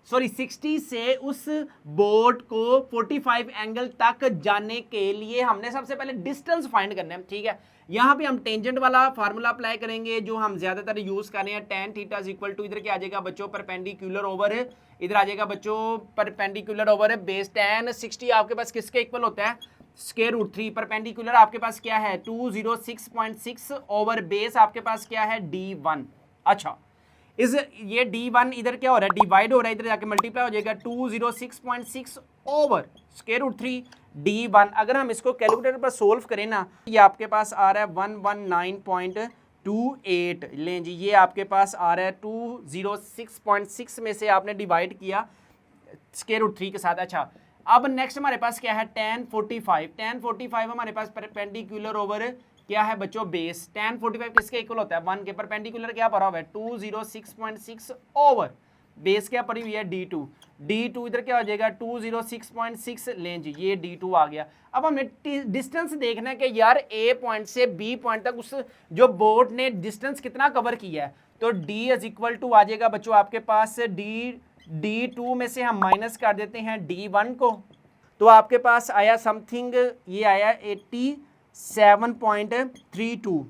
60 से उस बोट को 45 एंगल तक जाने के लिए हमने सबसे पहले डिस्टेंस फाइंड करना है, ठीक है। यहां पे हम टेंजेंट वाला फार्मूला अप्लाई करेंगे जो हम ज्यादातर यूज कर रहे हैं, tan theta is equal to इधर क्या आ जाएगा बच्चों परपेंडिकुलर ओवर, इधर आ जाएगा बच्चों परपेंडिकुलर ओवर बेस tan 60 आपके पास किसके इक्वल होता है स्क्वायर रूट 3, परपेंडिकुलर आपके पास क्या है 206.6 ओवर बेस आपके पास क्या है D1। अच्छा इस ये D1 इधर क्या हो रहा है डिवाइड हो रहा है, इधर जाके मल्टीप्लाई हो जाएगा 206.6 ओवर स्क्वायर रूट 3 D1। अगर हम इसको कैलकुलेटर पर सोल्व करें ना, ये आपके पास आ रहा है 119.28 लें जी, ये आपके पास आ रहा है 206.6 में से आपने डिवाइड किया स्क्वायर रूट 3 के साथ। अच्छा अब नेक्स्ट हमारे पास क्या है tan 45 हमारे पास परपेंडिकुलर ओवर क्या है बच्चों बेस, tan 45 किसके इक्वल होता है 1 के, परपेंडिकुलर क्या पड़ा हुआ है 206.6 ओवर बेस क्या पड़ी हुई है D2 इधर क्या हो जाएगा 206.6 लें जी, ये D2 आ गया। अब हमें डिस्टेंस देखना है कि यार A पॉइंट से B पॉइंट तक उस जो बोट ने डिस्टेंस कितना कवर किया है, तो D इज इक्वल टू आ जाएगा बच्चों आपके पास D2 में से हम माइनस कर देते हैं D1 को, तो आपके पास आया समथिंग ये आया 87.32,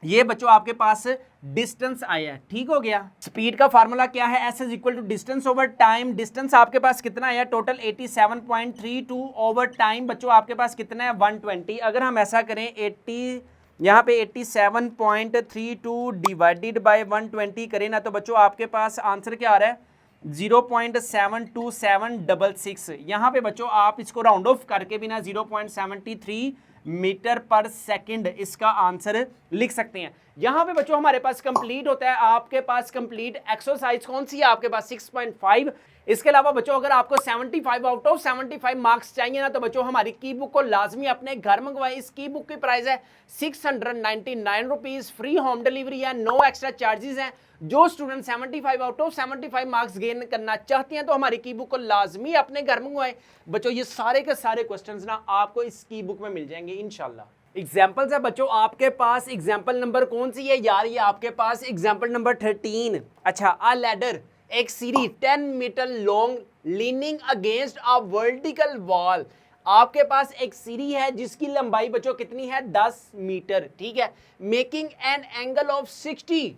ये बच्चों आपके पास डिस्टेंस आया है, ठीक हो गया। स्पीड का फार्मूला क्या है S is equal to distance over time, distance आपके पास कितना आया टोटल 87.32 ओवर टाइम बच्चों आपके पास कितना है 120। अगर हम ऐसा करें 80 यहाँ पे 87.32 डिवाइडेड बाय 120 करें ना, तो बच्चों आपके पास आंसर क्या आ रहा है 0.72766। यहाँ पे बच्चों आप इसको राउंड ऑफ करके भी ना 0.73 मीटर पर सेकंड इसका आंसर लिख सकते हैं। यहां पे बच्चों हमारे पास कंप्लीट होता है, आपके पास कंप्लीट एक्सरसाइज कौन सी है आपके पास 6.5। इसके अलावा बच्चों अगर आपको 75 आउट ऑफ 75 मार्क्स चाहिए ना, तो बच्चों हमारी की बुक को लाजमी अपने घर मंगवाएं। इस की बुक की प्राइस है 699 रुपीज, फ्री होम डिलीवरी है, नो एक्स्ट्रा चार्जेस हैं। जो student 75 out of 75 marks gain करना चाहते हैं तो हमारी की बुक को लाजमी अपने घर मंगवाएं। बच्चों ये सारे के सारे क्वेश्चंस ना आपको इस की बुक में मिल जाएंगे इंशाल्लाह। एग्जाम्पल्स है बच्चों आपके पास, एग्जाम्पल नंबर कौन सी है यार, ये आपके पास एग्जाम्पल नंबर 13। अच्छा अ लैडर एक सीढ़ी 10 metre long leaning against a vertical wall, आपके पास एक सीढ़ी है जिसकी लंबाई बच्चों कितनी है 10 मीटर, ठीक है। Making an angle of 60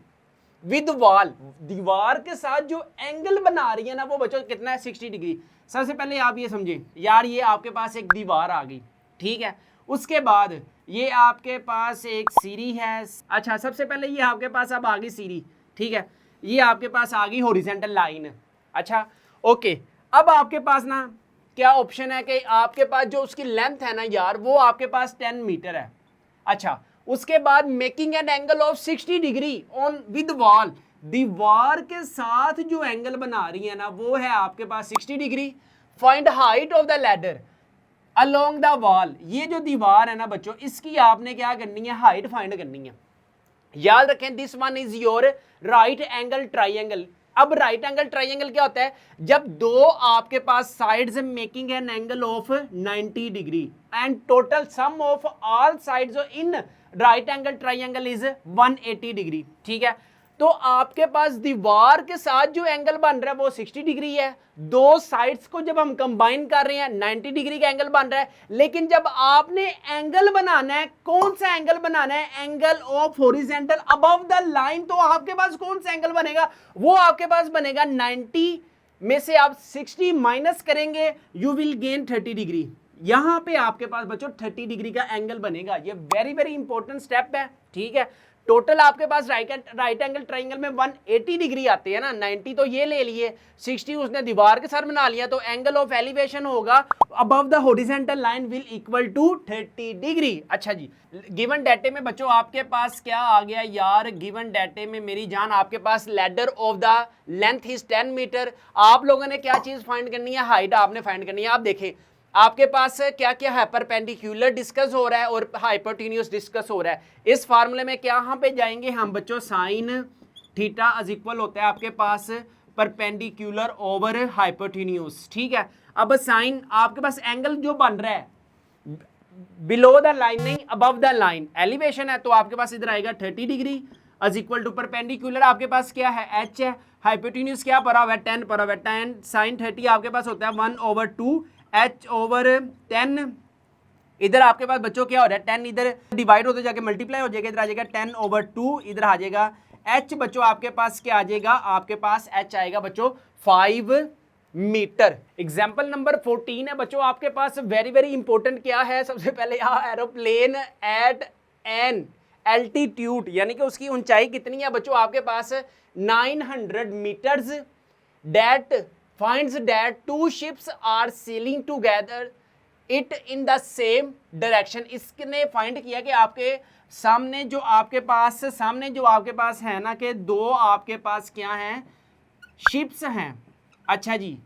with wall, दीवार के साथ जो एंगल बना रही है ना वो बच्चों कितना है 60 डिग्री। सबसे पहले आप ये समझे यार, ये आपके पास एक दीवार आ गई, ठीक है। उसके बाद ये आपके पास एक सीढ़ी है। अच्छा सबसे पहले ये आपके पास अब आ गई सीढ़ी, ठीक है। ये आपके पास आ गई हॉरिजॉन्टल लाइन। अच्छा ओके, अब आपके पास ना क्या ऑप्शन है कि आपके पास जो उसकी लेंथ है ना यार वो आपके पास 10 मीटर है। अच्छा उसके बाद making an angle of 60 degree on with wall, दीवार के साथ जो एंगल बना रही है ना वो है आपके पास 60 degree. Find height of the ladder along the wall, ये जो दीवार है ना बच्चों इसकी आपने क्या करनी है, हाइट फाइंड करनी है। याद रखें this one is your right angle triangle. अब राइट एंगल ट्राइंगल क्या होता है, जब दो आपके पास sides making an angle of 90 degree and total sum of all sides in right angle triangle is 180 degree. ठीक है, तो आपके पास दीवार के साथ जो एंगल बन रहा है वो 60 डिग्री है, दो साइड्स को जब हम कंबाइन कर रहे हैं 90 डिग्री का एंगल बन रहा है। लेकिन जब आपने एंगल बनाना है, कौन सा एंगल बनाना है, angle of horizontal above the line, तो आपके पास कौन सा एंगल बनेगा, वो आपके पास बनेगा 90 में से आप 60 माइनस करेंगे, यू विल गेन 30 डिग्री। यहां पे आपके पास बच्चों 30 डिग्री का एंगल बनेगा। ये वेरी वेरी इंपॉर्टेंट स्टेप है। ठीक है, टोटल आपके पास राइट एंगल ट्राइंगल में 180 डिग्री आते हैं ना, 90 तो ये ले लिए, 60 उसने दीवार के साथ बना लिया, तो एंगल ऑफ एलिवेशन होगा above the horizontal line will equal to 30 degree. अच्छा जी, गिवन डाटे में बच्चों आपके पास क्या आ गया यार, गिवन डाटे में मेरी जान आपके पास ladder of the length is 10 metre. आप लोगों ने क्या चीज फाइंड करनी है, हाइट आपने फाइंड करनी है। आप देखें आपके पास क्या क्या है, परपेंडिकुलर डिस्कस हो रहा है और हाइपोटेन्यूज डिस्कस हो रहा है। इस फार्मूले में क्या यहाँ पे जाएंगे हम बच्चों, साइन थीटा इज इक्वल होता है आपके पास परपेंडिकुलर ओवर हाइपोटेन्यूज। ठीक है, अब साइन आपके पास एंगल जो बन रहा है बिलो द लाइन नहीं अबव द लाइन, एलिवेशन है, तो आपके पास इधर आएगा 30 degree is equal to perpendicular आपके पास क्या है, एच है, हाइपोटेन्यूज क्या पड़ा हुआ है, 10 पड़ा हुआ है, 10 साइन 30 आपके पास होता है 1/2 h ओवर 10। इधर आपके पास बच्चों क्या हो रहा है, 10 इधर डिवाइड होते जाके मल्टीप्लाई हो जाएगा, इधर आ जाएगा 10/2, इधर आ जाएगा h बच्चों आपके पास क्या आ जाएगा, आपके पास h आएगा बच्चों 5 मीटर। एग्जाम्पल नंबर 14 है बच्चों आपके पास, वेरी वेरी इंपॉर्टेंट क्या है, सबसे पहले एरोप्लेन एट एन एल्टीट्यूड, यानी कि उसकी ऊंचाई कितनी है बच्चों आपके पास 900 metres, that finds that two ships are sailing together it in the same direction। इसने फाइंड किया कि आपके सामने जो आपके पास है ना कि दो आपके पास क्या हैं, शिप्स हैं। अच्छा जी,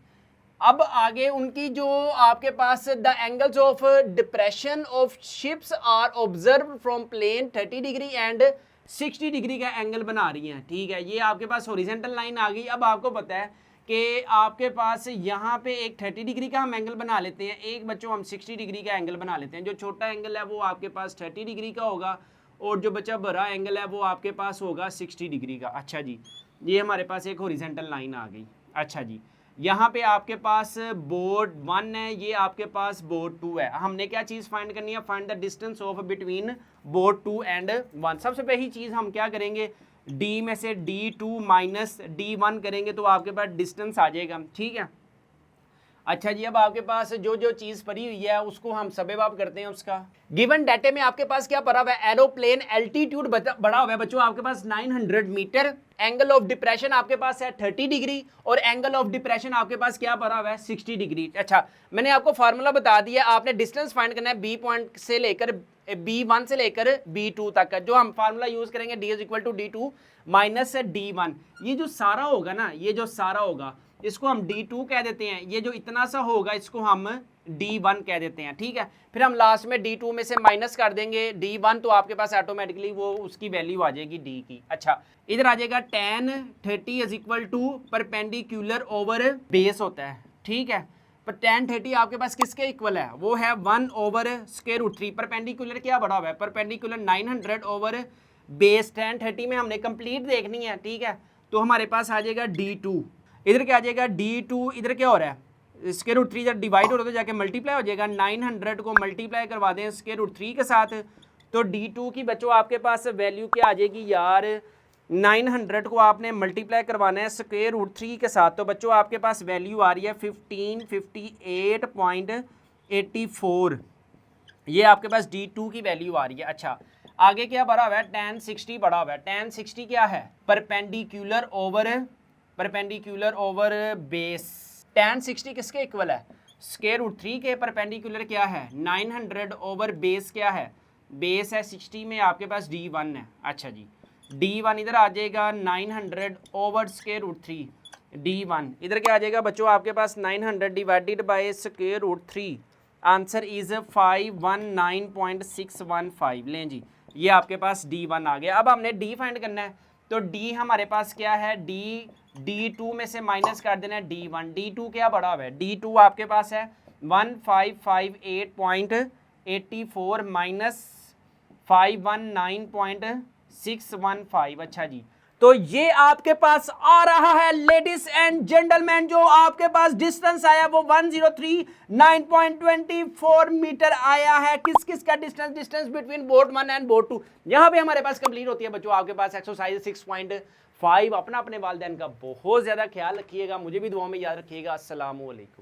अब आगे उनकी जो आपके पास the angles of depression of ships are observe from plane 30 degree and 60 degree का एंगल बना रही हैं। ठीक है, ये आपके पास हॉरिजॉन्टल लाइन आ गई। अब आपको पता है कि आपके पास यहाँ पे एक 30 डिग्री का हम एंगल बना लेते हैं, एक बच्चों हम 60 डिग्री का एंगल बना लेते हैं। जो छोटा एंगल है वो आपके पास 30 डिग्री का होगा और जो बच्चा बड़ा एंगल है वो आपके पास होगा 60 डिग्री का। अच्छा जी, ये हमारे पास एक हॉरिजॉन्टल लाइन आ गई। अच्छा जी, यहाँ पे आपके पास बोर्ड 1 है, ये आपके पास बोर्ड 2 है। हमने क्या चीज़ फाइंड करनी है, find the distance of between board 2 and 1। सबसे पहली चीज़ हम क्या करेंगे, D में से D2 माइनस D1 करेंगे तो आपके पास डिस्टेंस आ जाएगा। ठीक है, अच्छा जी, अब आपके पास जो जो चीज़ पड़ी हुई है उसको हम सबेबाब करते हैं उसका। गिवन डाटे में आपके पास क्या पड़ा हुआ है, एरोप्लेन एल्टीट्यूड बड़ा हुआ है बच्चों आपके पास 900 मीटर, एंगल ऑफ डिप्रेशन आपके पास है 30 डिग्री और एंगल ऑफ डिप्रेशन आपके पास क्या पड़ा हुआ है 60 डिग्री। अच्छा, मैंने आपको फार्मूला बता दिया, आपने डिस्टेंस फाइंड करना है बी पॉइंट से लेकर B1 से लेकर B2 तक का, जो हम फार्मूला यूज करेंगे D is equal to D2 minus D1। ये जो सारा होगा ना, ये जो सारा होगा इसको हम D2 कह देते हैं, ये जो इतना सा होगा इसको हम D1 कह देते हैं। ठीक है, फिर हम लास्ट में D2 में से माइनस कर देंगे D1, तो आपके पास ऑटोमेटिकली वो उसकी वैल्यू आ जाएगी D की। अच्छा, इधर आ जाएगा tan 30 is equal to perpendicular over base होता है। ठीक है, पर tan 30 आपके पास किसके इक्वल है, वो है 1/√3। परपेंडिकुलर क्या बड़ा हुआ है, परपेंडिकुलर 900 ओवर बेस। tan 30 में हमने कंप्लीट देखनी है। ठीक है, तो हमारे पास आ जाएगा D2, इधर क्या आ जाएगा D2, इधर क्या हो रहा है √3 जब डिवाइड हो रहा है तो जाके मल्टीप्लाई हो जाएगा, 900 को मल्टीप्लाई करवा दें √3 के साथ, तो D2 की बच्चों आपके पास वैल्यू क्या आ जाएगी यार, 900 को आपने मल्टीप्लाई करवाना है √3 के साथ, तो बच्चों आपके पास वैल्यू आ रही है 1558.84। ये आपके पास D2 की वैल्यू आ रही है। अच्छा, आगे क्या बढ़ा हुआ है, tan 60 बढ़ा हुआ है। tan 60 क्या है, परपेंडिकुलर ओवर बेस। tan 60 किसके इक्वल है, √3 के। परपेंडिकुलर क्या है 900 ओवर बेस क्या है बेस है 60 में आपके पास D1 है। अच्छा जी, D1 इधर आ जाएगा 900 ओवर स्क्वायर रूट 3। D1 इधर क्या आ जाएगा बच्चों आपके पास 900 divided by square root 3। Answer is 519.615। लें जी, ये आपके पास D1 आ गया। अब हमने D फाइंड करना है, तो D हमारे पास क्या है, D2 में से माइनस कर देना है D1। D2 क्या बड़ा हुआ है, D2 आपके पास है 1558.84 माइनस 519.615। अच्छा जी, तो ये आपके पास आ रहा है लेडीज एंड जेंटलमैन, जो आपके पास डिस्टेंस आया वो 1039.24 मीटर आया है। किस किस का distance, distance between boat 1 and boat 2। यहाँ पे हमारे पास कंप्लीट होती है बच्चों आपके पास एक्सरसाइज 6.5। अपना अपने वालिदैन का बहुत ज्यादा ख्याल रखिएगा, मुझे भी दुआ में याद रखिएगा। अस्सलाम वालेकुम।